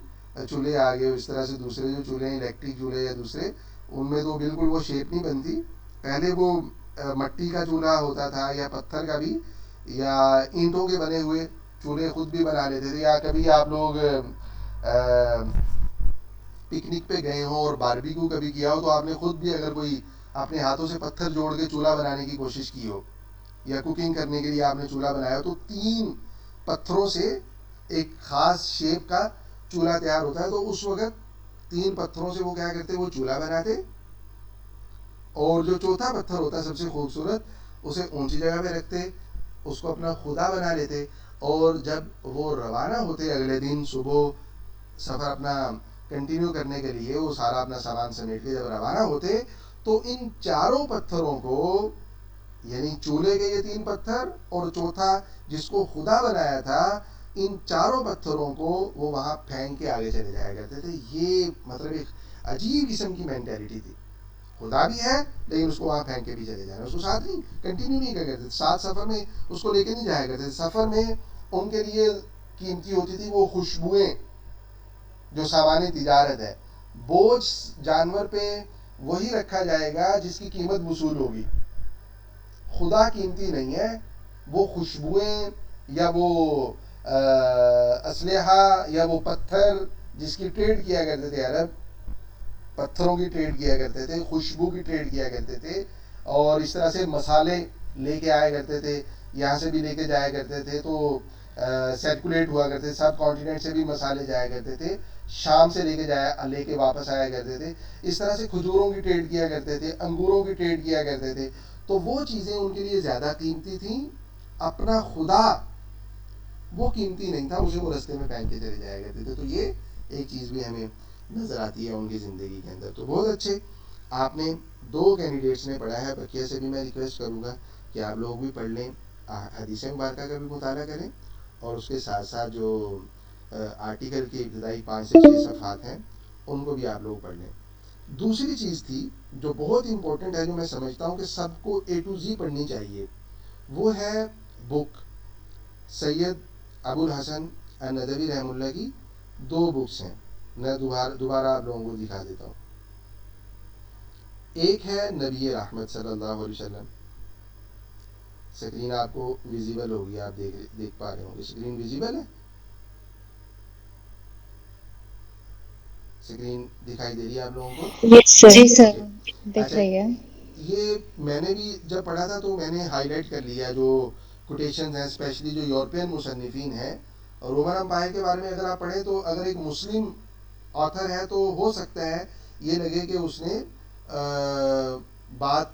چولہے آ گئے, اس طرح سے دوسرے جو چولہے ہیں الیکٹرک چولہے یا دوسرے, ان میں تو بالکل وہ شیپ نہیں بنتی. پہلے وہ مٹی کا چولہا ہوتا تھا یا پتھر کا بھی, یا اینٹوں کے بنے ہوئے چولہے خود بھی بنا لیتے تھے. یا کبھی آپ لوگ پکنک پہ گئے ہوں اور باربیکیو کبھی کیا ہو تو آپ نے خود بھی اگر کوئی اپنے ہاتھوں سے پتھر جوڑ کے چولہا بنانے کی کوشش کی ہو یا کوکنگ کرنے کے لیے آپ نے چولہا بنایا ہو, تو 3 پتھروں سے ایک خاص شیپ کا چولہا تیار ہوتا ہے. تو اس وقت 3 پتھروں سے وہ کیا کرتے, وہ چولہا بناتے, اور جو چوتھا پتھر ہوتا ہے سب سے خوبصورت اسے اونچی جگہ پہ رکھتے, اس کو اپنا خدا بنا لیتے. اور جب وہ روانہ ہوتے اگلے دن صبح سفر اپنا کنٹینیو کرنے کے لیے, وہ سارا اپنا سامان سمیٹ کے جب روانہ ہوتے تو ان 4 پتھروں کو, یعنی چولہے کے یہ 3 پتھر اور چوتھا جس کو خدا بنایا تھا, ان 4 پتھروں کو وہ وہاں پھینک کے آگے چلے جایا کرتے تھے. یہ مطلب ایک عجیب قسم کی مینٹیلٹی تھی, خدا بھی ہے لیکن اس کو وہاں پھینک کے بھی چلے جانا, اس کو ساتھ نہیں کنٹینیو نہیں کر کرتے, ساتھ سفر میں اس کو لے کے نہیں جایا کرتے. سفر میں ان کے لیے قیمتی ہوتی تھی وہ خوشبوئیں جو سامان تجارت ہے. بوجھ جانور پہ وہی رکھا جائے گا جس کی قیمت وصول ہوگی. خدا قیمتی نہیں ہے, وہ خوشبوئیں یا وہ اسلحہ یا وہ پتھر جس کی ٹریڈ کیا کرتے تھے عرب, پتھروں کی ٹریڈ کیا کرتے تھے, خوشبو کی ٹریڈ کیا کرتے تھے, اور اس طرح سے مسالے لے کے آیا کرتے تھے, یہاں سے بھی لے کے جایا کرتے تھے, تو سرکولیٹ ہوا کرتے, سب کانٹیننٹ سے بھی مسالے جایا کرتے تھے, شام سے لے کے واپس آیا کرتے تھے. اس طرح سے کھجوروں کی ٹریڈ کیا کرتے تھے, انگوروں کی ٹریڈ کیا کرتے تھے. تو وہ چیزیں ان کے لیے زیادہ قیمتی تھیں, اپنا خدا وہ قیمتی نہیں تھا, اسے وہ رستے میں پھینک کے چلے جایا کرتے تھے. تو یہ ایک چیز بھی ہمیں نظر آتی ہے ان کی زندگی کے اندر. تو بہت اچھے آپ نے 2 کینڈیڈیٹس نے پڑھا ہے, بقیہ سے بھی میں ریکویسٹ کروں گا کہ آپ لوگ بھی پڑھ لیں, حدیث مبارکہ کا بھی مطالعہ کریں, اور اس کے ساتھ ساتھ جو آرٹیکل کے ابتدائی 5 سے 6 صفحات ہیں ان کو بھی آپ لوگ پڑھ لیں. دوسری چیز تھی جو بہت امپورٹنٹ ہے, جو میں سمجھتا ہوں کہ سب کو A to Z پڑھنی چاہیے, وہ ہے بک سید ابو الحسن الندوی رحمہ اللہ کی 2 بکس ہیں. میں دوبارہ آپ لوگوں کو دکھا دیتا ہوں. ایک ہے نبی رحمت صلی اللہ علیہ وسلم, اسکرین آپ کو ویزیبل ہوگی, آپ دیکھ پا رہے ہوں گے, اسکرین ویزیبل ہے, اسکرین دکھائی دے رہی ہے آپ لوگوں کو؟ جی سر, دکھ رہی ہے. یہ میں نے بھی جب پڑھا تھا تو میں نے ہائی لائٹ کر لیا جو کوٹیشنز ہیں, اسپیشلی جو یورپین مصنفین ہیں. رومن امپائر کے بارے میں اگر آپ پڑھیں تو اگر ایک مسلم آتھر ہے تو ہو سکتا ہے یہ لگے کہ اس نے بات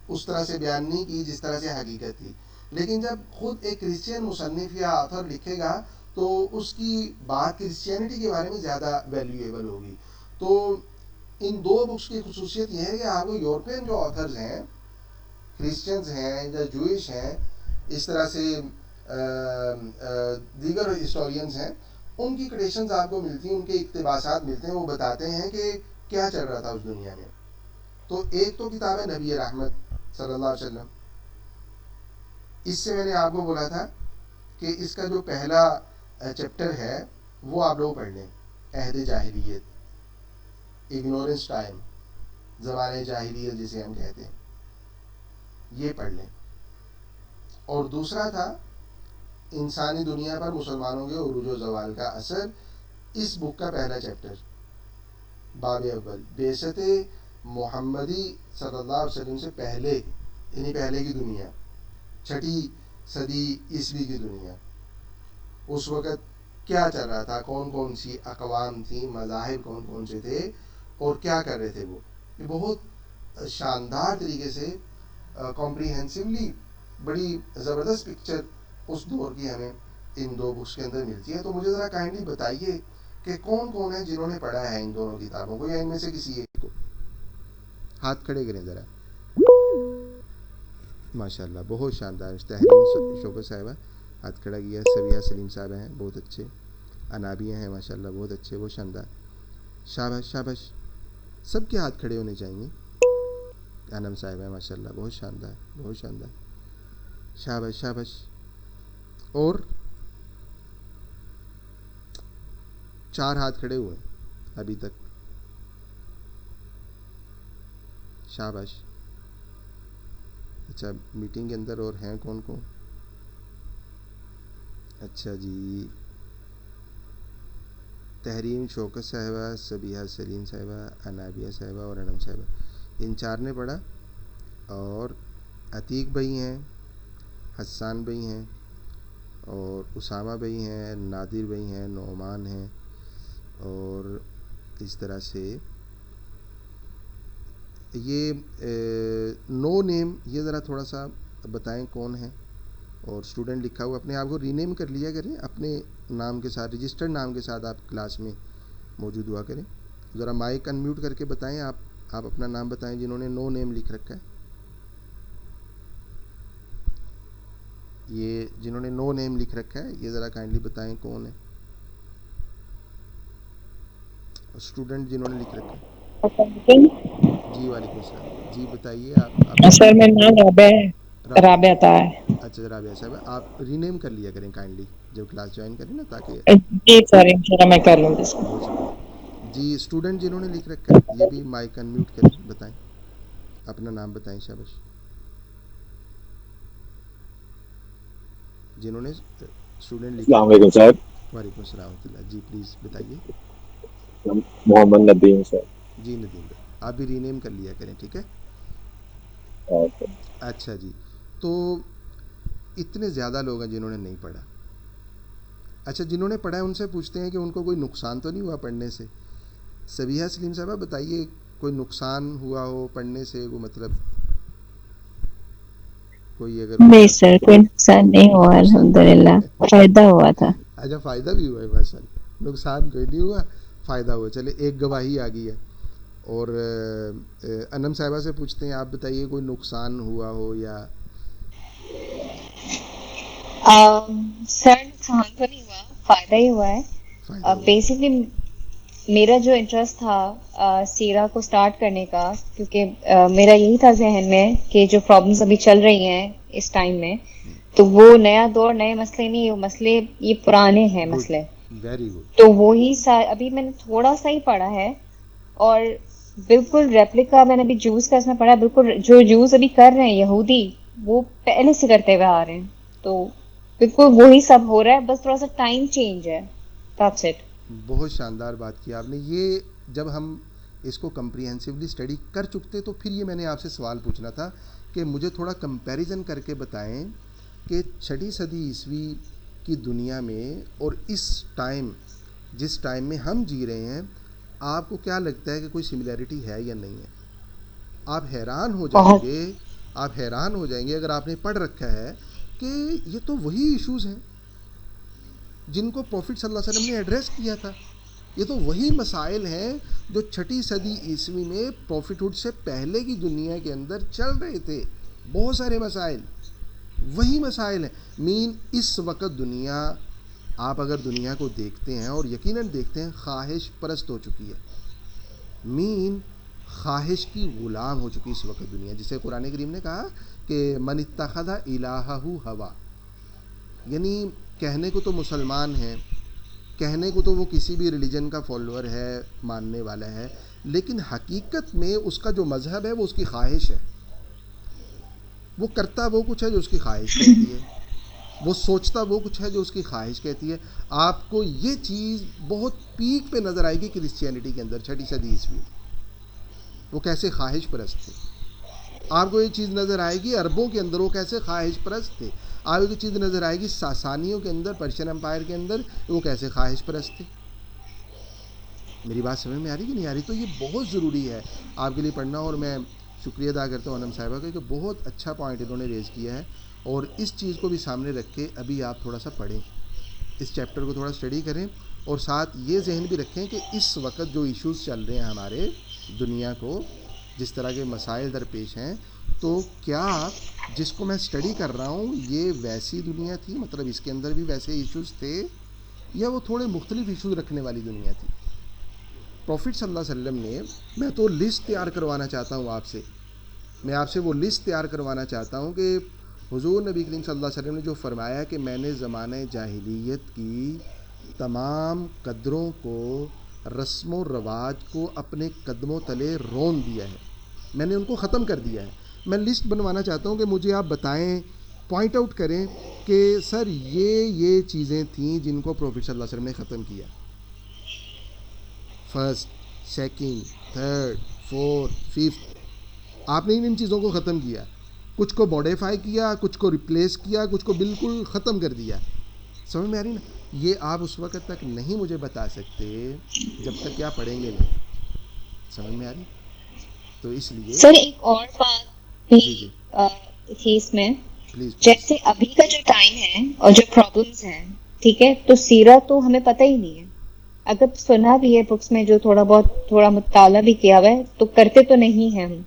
اس طرح سے بیان نہیں کی جس طرح سے حقیقت تھی, لیکن جب خود ایک کرسچین مصنف یا آتھر لکھے گا تو اس کی بات کرسچینٹی کے بارے میں زیادہ ویلیویبل ہوگی. تو ان 2 بکس کی خصوصیت یہ ہے کہ آپ کو یورپین جو آتھرز ہیں, کرسچنز ہیں یا جوئش ہیں, اس طرح سے دیگر ہسٹورینز ہیں, ان کی کریشنز آپ کو ملتی ہیں, ان کے اقتباسات ملتے ہیں, وہ بتاتے ہیں کہ کیا چل رہا تھا اس دنیا میں. تو ایک تو کتاب ہے نبی رحمت صلی اللہ علیہ وسلم, اس سے میں نے آپ کو بولا تھا کہ اس کا جو پہلا چیپٹر ہے وہ آپ لوگ پڑھ لیں، عہد جاہلیت، اگنورنس ٹائم، زمانۂ جاہلیت جسے ہم کہتے ہیں، یہ پڑھ لیں. اور دوسرا تھا انسانی دنیا پر مسلمانوں کے عروج و زوال کا اثر. اس بک کا پہلا چیپٹر، باب اول، بعثت محمدی صلی اللہ علیہ وسلم سے پہلے، یعنی پہلے کی دنیا، 6 صدی عیسوی کی دنیا، اس وقت کیا چل رہا تھا، کون کون سی اقوام تھیں، مذاہب کون کون سے تھے اور کیا کر رہے تھے وہ. یہ بہت شاندار طریقے سے کمپریہنسولی بڑی زبردست پکچر اس دور کی ہمیں ان 2 بکس کے اندر ملتی ہے. تو مجھے ذرا کائنڈلی بتائیے کہ کون کون ہیں جنہوں نے پڑھا ہے ان دونوں کتابوں کو، یا ان میں سے کسی ایک کو. ہاتھ کھڑے کریں ذرا. ماشاء اللہ، بہت شاندار. تحریم شوکت صاحبہ ہاتھ کھڑا کیا. سبیہ سلیم صاحبہ ہیں، بہت اچھے. انابیہ ہیں ماشاء اللہ، بہت اچھے، بہت شاندار. شاباش شاباش، سب کے ہاتھ کھڑے ہونے چاہیے. انم صاحب ہیں ماشاء اللہ، بہت شاندار، بہت شاندار. شاباش شاباش. اور 4 ہاتھ کھڑے ہوئے ابھی تک. شاباش. اچھا، میٹنگ کے اندر اور ہیں کون کون؟ اچھا جی، تحریم شوکت صاحبہ، سبیہ سلیم صاحبہ، انابیہ صاحبہ اور انم صاحبہ، ان 4 نے پڑھا. اور عتیق بھائی ہیں، حسان بھائی ہیں، اور اسامہ بھائی ہیں، نادر بھائی ہیں، نعمان ہیں. اور اس طرح سے یہ نو نیم، یہ ذرا تھوڑا سا بتائیں کون ہیں. اور اسٹوڈنٹ لکھا ہوا، اپنے آپ کو رینیم کر لیا کریں، اپنے نام کے ساتھ، رجسٹرڈ نام کے ساتھ آپ کلاس میں موجود ہوا کریں. ذرا مائک انمیوٹ کر کے بتائیں، آپ اپنا نام بتائیں جنہوں نے نو نیم لکھ رکھا ہے. یہ جنہوں نے نو نیم لکھ رکھا ہے یہ ذرا کائنڈلی بتائیں کون ہے. اسٹوڈنٹ جنہوں نے لکھ رکھا ہے. جی وعلیکم السلام. جی بتائیے آپ کا سر میرا نام رابع. رابع عطا ہے. اچھا رابعہ صاحب، آپ رینیم کر لیا کریں کائنڈلی جب کلاس جوائن کریں نا، تاکہ. جی سر، انشاءاللہ میں کر لوں گی. بہت شکریہ. جی اسٹوڈنٹ جنہوں نے لکھ رکھا ہے یہ بھی مائک انمیوٹ کریں، بتائیں اپنا نام بتائیں. شاباش. جنہوں نے اسٹوڈنٹ لکھ السلام رکھا علیکم ہے. صاحب. وعلیکم السلام ورحمۃ اللہ. جی پلیز بتائیے. محمد ندیم صاحب. جی ندیم بھائی، آپ بھی رینیم کر لیا کریں، ٹھیک ہے. اوکے. اچھا جی، تو اتنے زیادہ لوگ ہیں جنہوں نے نہیں پڑھا. اچھا، جنہوں نے پڑھا ہے ان سے پوچھتے ہیں کہ ان کو کوئی نقصان تو نہیں ہوا پڑھنے سے. سبیہ سلیم صاحبہ بتائیے، کوئی نقصان ہوا ہو پڑھنے سے، کوئی مطلب کوئی اگر نہیں سر، کوئی نقصان نہیں ہوا، الحمدللہ فائدہ ہوا تھا. اچھا فائدہ بھی ہوا ہے ماشاء اللہ. نقصان کوئی نہیں ہوا، فائدہ ہوا. چلے ایک گواہی آ گئی ہے. اور انم صاحبہ سے پوچھتے ہیں، آپ بتائیے کوئی نقصان ہوا ہو یا. سر نقصان تو نہیں ہوا، فائدہ ہی ہوا ہے. فائدہ ہوا. بیسکلی میرا جو انٹرسٹ تھا سیرہ کو سٹارٹ کرنے کا، کیونکہ میرا یہی تھا ذہن میں کہ جو پرابلمس ابھی چل رہی ہیں اس ٹائم میں، تو وہ نیا دور، نئے مسئلے نہیں، وہ مسئلے یہ پرانے ہیں گڈ، مسئلے. Very good. تو وہی ابھی میں نے تھوڑا سا ہی پڑھا ہے، اور بالکل ریپلیکا میں نے ابھی جوز کا اس میں پڑھا. بالکل جو جوز ابھی کر رہے ہیں یہودی، وہ پہلے سے کرتے ہوئے آ رہے ہیں. تو بالکل وہی سب ہو رہا ہے، بس تھوڑا سا ٹائم چینج ہے. That's it. بہت شاندار بات کی آپ نے. یہ جب ہم اس کو کمپریہنسولی اسٹڈی کر چکتے تو پھر یہ میں نے آپ سے سوال پوچھنا تھا کہ مجھے تھوڑا کمپیریزن کر کے بتائیں کہ 6 صدی عیسوی کی دنیا میں اور اس ٹائم، جس ٹائم میں ہم جی رہے ہیں، آپ کو کیا لگتا ہے کہ کوئی سملیرٹی ہے یا نہیں ہے؟ آپ حیران ہو جائیں بہت. گے، آپ حیران ہو جائیں گے اگر آپ نے پڑھ رکھا ہے کہ یہ تو وہی ایشوز ہیں جن کو پروفٹ صلی اللہ علیہ وسلم نے ایڈریس کیا تھا. یہ تو وہی مسائل ہیں جو 6 صدی عیسوی میں پروفٹ ہوڈ سے پہلے کی دنیا کے اندر چل رہے تھے. بہت سارے مسائل وہی مسائل ہیں. اس وقت دنیا، آپ اگر دنیا کو دیکھتے ہیں اور یقیناً دیکھتے ہیں، خواہش پرست ہو چکی ہے. خواہش کی غلام ہو چکی اس وقت دنیا، جسے قرآن کریم نے کہا کہ من اتخذ الہہ ہوا، یعنی کہنے کو تو مسلمان ہے، کہنے کو تو وہ کسی بھی ریلیجن کا فالوور ہے، ماننے والا ہے، لیکن حقیقت میں اس کا جو مذہب ہے وہ اس کی خواہش ہے، وہ کرتا وہ کچھ ہے جو اس کی خواہش کہتی ہے، وہ سوچتا وہ کچھ ہے جو اس کی خواہش کہتی ہے. آپ کو یہ چیز بہت پیک پہ نظر آئے گی کرسچینٹی کے اندر 6 صدی عیسوی، وہ کیسے خواہش پرست تھے. آپ کو یہ چیز نظر آئے گی عربوں کے اندر وہ کیسے خواہش پرست تھے. آپ کو یہ چیز نظر آئے گی ساسانیوں کے اندر، پرشین امپائر کے اندر وہ کیسے خواہش پرست تھے. میری بات سمجھ میں آ رہی کہ نہیں آ رہی؟ تو یہ بہت ضروری ہے آپ کے لیے پڑھنا، اور میں شکریہ ادا کرتا ہوں انم صاحبہ کا کہ بہت اچھا پوائنٹ انہوں نے ریز کیا ہے. اور اس چیز کو بھی سامنے رکھ کے ابھی آپ تھوڑا سا پڑھیں، اس چیپٹر کو تھوڑا اسٹڈی کریں، اور ساتھ یہ ذہن بھی رکھیں کہ اس وقت جو ایشوز چل رہے ہیں ہمارے دنیا کو، جس طرح کے مسائل درپیش ہیں، تو کیا جس کو میں اسٹڈی کر رہا ہوں یہ ویسی دنیا تھی، مطلب اس کے اندر بھی ویسے ایشوز تھے، یا وہ تھوڑے مختلف ایشوز رکھنے والی دنیا تھی. پروفٹ صلی اللہ علیہ وسلم نے، میں تو لسٹ تیار کروانا چاہتا ہوں آپ سے، میں آپ سے وہ لسٹ تیار کروانا چاہتا ہوں کہ حضور نبی کریم صلی اللہ علیہ وسلم نے جو فرمایا کہ میں نے زمانہ جاہلیت کی تمام قدروں کو، رسم و رواج کو اپنے قدموں تلے رون دیا ہے، میں نے ان کو ختم کر دیا ہے. میں لسٹ بنوانا چاہتا ہوں کہ مجھے آپ بتائیں، پوائنٹ آؤٹ کریں کہ سر یہ چیزیں تھیں جن کو پروفٹ صلی اللہ علیہ وسلم نے ختم کیا. First, second, third, fourth, fifth, آپ نے ان چیزوں کو ختم کیا، کچھ کو موڈیفائی کیا، کچھ کو ریپلیس کیا، کچھ کو بالکل ختم کر دیا. سمجھ میں آ رہی نا؟ یہ آپ اس وقت تک نہیں مجھے بتا سکتے جب تک کہ آپ پڑھیں گے نہیں. سمجھ میں آ رہی؟ تو اس لیے سر ایک اور بات بھی جی تھی اس میں، پلیز جیسے ابھی کا جو ٹائم ہے اور جو پرابلمس ہیں، ٹھیک ہے، تو سیرت تو ہمیں پتہ ہی نہیں ہے. اگر سنا بھی ہے بکس میں، جو تھوڑا مطالعہ بھی کیا ہوا ہے، تو کرتے تو نہیں ہیں، ہم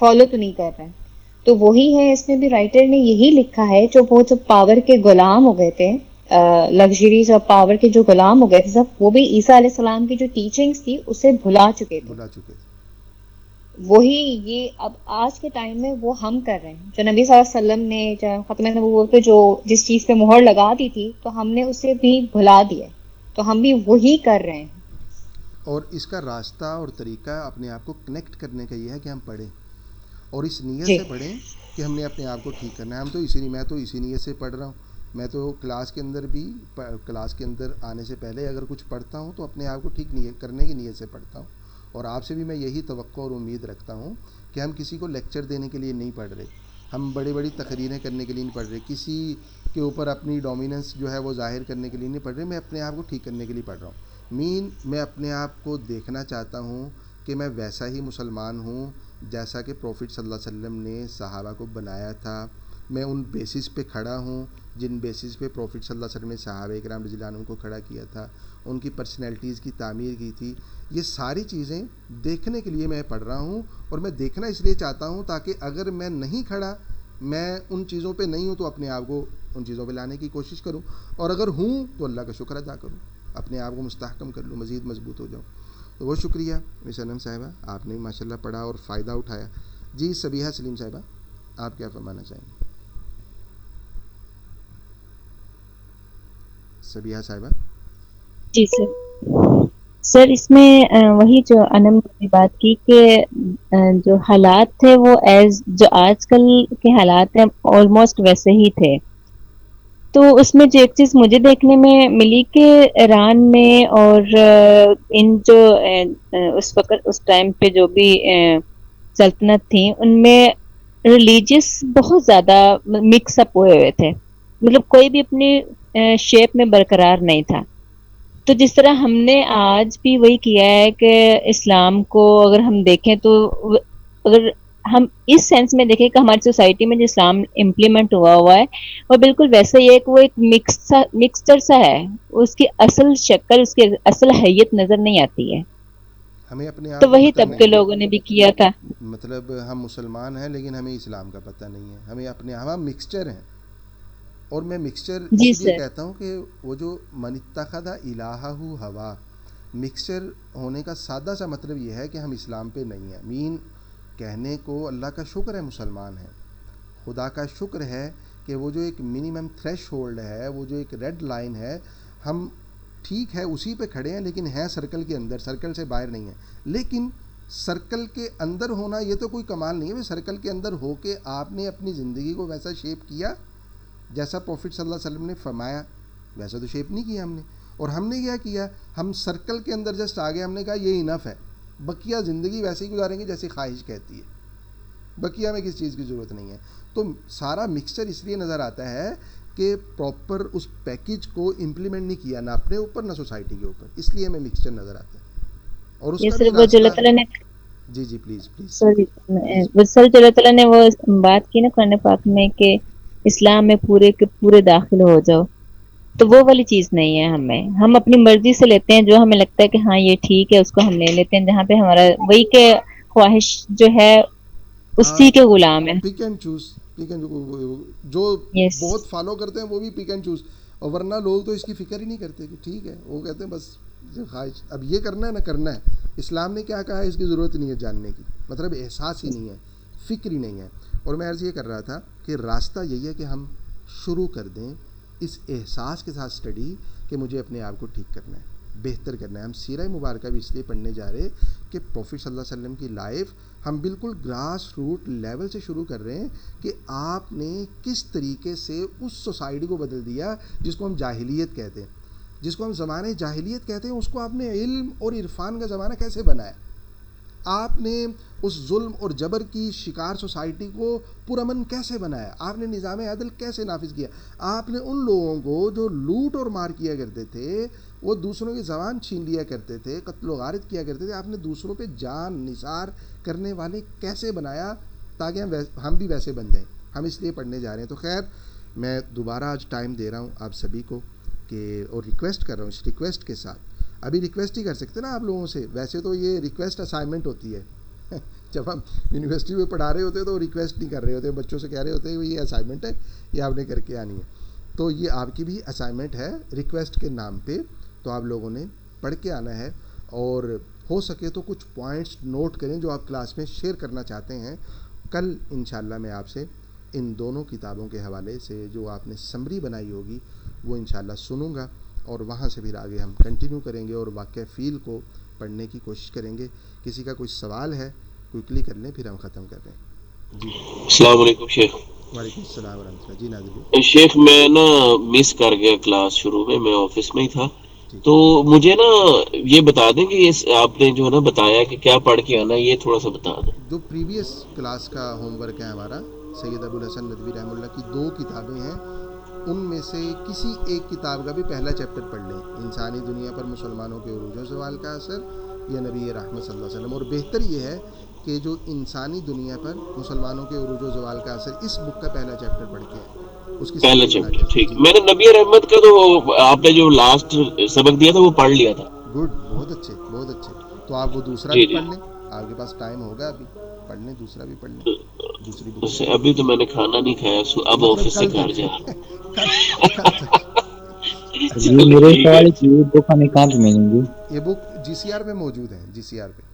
فالو تو نہیں کر رہے ہیں. تو وہی ہے، اس میں بھی رائٹر نے یہی لکھا ہے، جو بہت پاور کے غلام ہو گئے تھے، لگژریز اور پاور کے جو غلام ہو گئے تھے سب، وہ بھی عیسیٰ علیہ السلام کی جو ٹیچنگز تھی اسے بھلا چکے تھے. بلا چکے تھے. وہی یہ اب آج کے ٹائم میں وہ ہم کر رہے ہیں، جو نبی صلی اللہ علیہ وسلم نے ختم نبوت پہ جو جس چیز پہ مہر لگا دی تھی، تو ہم نے اسے بھی بھلا دیا، تو ہم بھی وہی کر رہے ہیں. اور اس کا راستہ اور طریقہ اپنے آپ کو کنیکٹ کرنے کا یہ ہے کہ ہم پڑھیں، اور اس نیت جی سے پڑھیں کہ ہم نے اپنے آپ کو ٹھیک کرنا ہے. میں تو اسی نیت سے پڑھ رہا ہوں. میں تو کلاس کے اندر بھی، کلاس کے اندر آنے سے پہلے اگر کچھ پڑھتا ہوں تو اپنے آپ کو ٹھیک کرنے کی نیت سے پڑھتا ہوں. اور آپ سے بھی میں یہی توقع اور امید رکھتا ہوں کہ ہم کسی کو لیکچر دینے کے لیے نہیں پڑھ رہے، ہم بڑی بڑی تقریریں کرنے کے لیے نہیں پڑھ رہے، کسی کے اوپر اپنی ڈومیننس جو ہے وہ ظاہر کرنے کے لیے نہیں پڑھ رہے. میں اپنے آپ کو ٹھیک کرنے کے لیے پڑھ رہا ہوں. میں اپنے آپ کو دیکھنا چاہتا ہوں کہ میں ویسا ہی مسلمان ہوں جیسا کہ پروفٹ صلی اللہ علیہ وسلم نے صحابہ کو بنایا تھا. میں ان بیسس پہ کھڑا ہوں جن بیسس پہ پروفٹ صلی اللہ علیہ وسلم نے صحابہ اکرام رضی اللہ عنہم کو کھڑا کیا تھا، ان کی پرسنالٹیز کی تعمیر کی تھی. یہ ساری چیزیں دیکھنے کے لیے میں پڑھ رہا ہوں، اور میں دیکھنا اس لیے چاہتا ہوں تاکہ اگر میں نہیں کھڑا، میں ان چیزوں پہ نہیں ہوں، تو اپنے آپ کو ان چیزوں پہ لانے کی کوشش کروں، اور اگر ہوں تو اللہ کا شکر ادا کروں، اپنے آپ کو مستحکم کر لوں، مزید مضبوط ہو جاؤں. تو بہت شکریہ مس انم صاحبہ، آپ نے ماشاء اللہ پڑھا اور فائدہ اٹھایا. جی صبیحہ سلیم صاحبہ، آپ کیا فرمانا چاہیں گے؟ صبیحہ صاحبہ. جی سر اس میں وہی جو انم نے بات کی کہ جو حالات تھے وہ جو آج کل کے حالات ہیں آلموسٹ ویسے ہی تھے. تو اس میں جو ایک چیز مجھے دیکھنے میں ملی کہ ایران میں اور ان جو اس وقت اس ٹائم پہ جو بھی سلطنت تھی، ان میں ریلیجیس بہت زیادہ مکس اپ ہوئے تھے، مطلب کوئی بھی اپنی شیپ میں برقرار نہیں تھا. تو جس طرح ہم نے آج بھی وہی کیا ہے کہ اسلام کو اگر ہم دیکھیں تو اگر ہم اس سینس میں دیکھیں کہ ہماری سوسائٹی میں جو اسلام امپلیمنٹ ہوا ہے وہ بالکل ویسا ہی ہے کہ وہ ایک مکسچر سا ہے، اس کی اصل شکل، اس کی اصل حیت نظر نہیں آتی ہے. ہمیں اپنے آپ تو کا وہی پتہ طب کے نہیں ہے، لوگوں نے بھی کیا تھا. مطلب ہم مسلمان ہیں لیکن ہمیں اسلام کا پتہ نہیں ہے، ہمیں اپنے ہم مکسچر ہیں. اور میں مکسچر جی اس لیے سر. کہتا ہوں کہ وہ جو من اتخذ الہہ ہوا، مکسچر ہونے کا سادہ سا مطلب یہ ہے کہ ہم اسلام پہ نہیں ہیں. مین کہنے کو اللہ کا شکر ہے مسلمان ہیں, خدا کا شکر ہے کہ وہ جو ایک منیمم تھریش ہولڈ ہے, وہ جو ایک ریڈ لائن ہے, ہم ٹھیک ہے اسی پہ کھڑے ہیں, لیکن ہیں سرکل کے اندر, سرکل سے باہر نہیں ہیں. لیکن سرکل کے اندر ہونا یہ تو کوئی کمال نہیں ہے. سرکل کے اندر ہو کے آپ نے اپنی زندگی کو ویسا شیپ کیا جیسا پروفٹ صلی اللہ علیہ وسلم نے فرمایا, ویسا تو شیپ نہیں کیا ہم نے. اور ہم نے کیا کیا, ہم سرکل کے اندر جسٹ آگے ہم نے کہا یہ انف ہے, بقیہ زندگی ویسے ہی گزاریں گے جیسے خواہش کہتی ہے, بقیہ میں کس چیز کی ضرورت نہیں ہے. تو سارا مکسچر اس لیے نظر آتا ہے کہ پراپر اس پیکج کو امپلیمنٹ نہیں کیا, نہ اپنے اوپر نہ سوسائٹی کے اوپر, اس لیے ہمیں مکسچر نظر آتا ہے. اور اس یہ کا سر بھی وہ جو اللہ راستہ, تعالیٰ نے جی پلیز سوری وہ سر جو اللہ تعالیٰ نے وہ بات کی نا قرآن پاک میں کہ اسلام میں پورے کے پورے داخل ہو جاؤ, تو وہ والی چیز نہیں ہے. ہم اپنی مرضی سے لیتے ہیں, جو ہمیں لگتا ہے کہ ہاں یہ ٹھیک ہے اس کو ہم لے لیتے ہیں, جہاں پہ ہمارا وہی کہ خواہش جو ہے اسی کے غلام ہے. پک اینڈ چوز, جو یس بہت فالو کرتے ہیں وہ بھی پک اینڈ چوز, اور ورنہ لوگ تو اس کی فکر ہی نہیں کرتے کہ ٹھیک ہے, وہ کہتے ہیں بس خواہش اب یہ کرنا ہے نہ کرنا ہے. اسلام نے کیا کہا ہے اس کی ضرورت نہیں ہے جاننے کی, مطلب احساس ہی نہیں ہے, فکر ہی نہیں ہے. اور میں عرض یہ کر رہا تھا کہ راستہ یہی ہے کہ ہم شروع کر دیں اس احساس کے ساتھ اسٹڈی کہ مجھے اپنے آپ کو ٹھیک کرنا ہے, بہتر کرنا ہے. ہم سیرہ مبارکہ بھی اس لیے پڑھنے جا رہے کہ پروفٹ صلی اللہ علیہ وسلم کی لائف ہم بالکل گراس روٹ لیول سے شروع کر رہے ہیں کہ آپ نے کس طریقے سے اس سوسائٹی کو بدل دیا جس کو ہم جاہلیت کہتے ہیں, جس کو ہم زمانے جاہلیت کہتے ہیں, اس کو آپ نے علم اور عرفان کا زمانہ کیسے بنایا. آپ نے اس ظلم اور جبر کی شکار سوسائٹی کو پرامن کیسے بنایا, آپ نے نظام عدل کیسے نافذ کیا. آپ نے ان لوگوں کو جو لوٹ اور مار کیا کرتے تھے, وہ دوسروں کی زبان چھین لیا کرتے تھے, قتل و غارت کیا کرتے تھے, آپ نے دوسروں پہ جان نثار کرنے والے کیسے بنایا تاکہ ہم بھی ویسے بن جائیں. ہم اس لیے پڑھنے جا رہے ہیں. تو خیر میں دوبارہ آج ٹائم دے رہا ہوں آپ سبھی کو کہ, اور ریکویسٹ کر رہا ہوں, اس ریکویسٹ کے ساتھ ابھی ریکویسٹ ہی کر سکتے نا آپ لوگوں سے, ویسے تو یہ ریکویسٹ اسائنمنٹ ہوتی ہے. جب ہم یونیورسٹی میں پڑھا رہے ہوتے ہیں تو ریکویسٹ نہیں کر رہے ہوتے, بچوں سے کہہ رہے ہوتے ہیں یہ اسائنمنٹ ہے, یہ آپ نے کر کے آنی ہے. تو یہ آپ کی بھی اسائنمنٹ ہے ریکویسٹ کے نام پہ, تو آپ لوگوں نے پڑھ کے آنا ہے, اور ہو سکے تو کچھ پوائنٹس نوٹ کریں جو آپ کلاس میں شیئر کرنا چاہتے ہیں. کل انشاءاللہ میں آپ سے ان دونوں کتابوں کے حوالے سے جو آپ نے سمری بنائی ہوگی وہ انشاءاللہ سنوں گا, اور وہاں سے پھر آگے ہم کنٹینیو کریں گے اور واقعہ فیل کو پڑھنے کی کوشش کریں گے. کسی کا کوئی سوال ہے کوئکلی کر لیں, پھر ہم ختم کر رہے ہیں. جی السلام علیکم شیخ. وعلیکم السلام ورحمۃ اللہ. جی ناظر شیخ میں نا مس کر گیا کلاس شروع میں آفس میں ہی تھا, ٹھیک تو مجھے نا یہ بتا دیں کہ آپ نے جو ہے نا بتایا کہ کیا پڑھ کے آنا, یہ تھوڑا سا بتا دیں. جو پریویس کلاس کا ہوم ورک ہے ہمارا, سید ابو الحسن ندوی رحمہ اللہ کی 2 کتابیں ہیں, ان میں سے کسی ایک کتاب کا بھی پہلا چیپٹر پڑھ لیں. انسانی دنیا پر مسلمانوں کے عروج و زوال کا اثر, یا نبی رحمت صلی اللہ علیہ وسلم. اور بہتر یہ ہے کہ جو انسانی دنیا پر مسلمانوں کے عروج و زوال کا اثر, اس بک کا پہلا چیپٹر پڑھ کے اس کی پہلا سمری بنا کے. چیپٹر ٹھیک. جی میں نے نبی رحمت کا تو آپ نے جو لاسٹ سبق دیا تھا وہ پڑھ لیا تھا. گڈ, بہت اچھے بہت اچھے. تو آپ وہ دوسرا جی بھی جی, پڑھ لیں, آپ کے پاس ٹائم ہوگا ابھی, پڑھ لیں دوسرا بھی پڑھ لیں, دوسری بک بھی. ابھی تو میں نے کھانا نہیں کھایا, اب مطلب آفس سے کل گھر تک جا رہا کل تک. یہ چلو میرے ٹھیک ہے. سوال ہے کہ یہ بک ہمیں کہاں پہ ملیں گی؟ یہ بک GCR پہ موجود ہے, GCR پہ.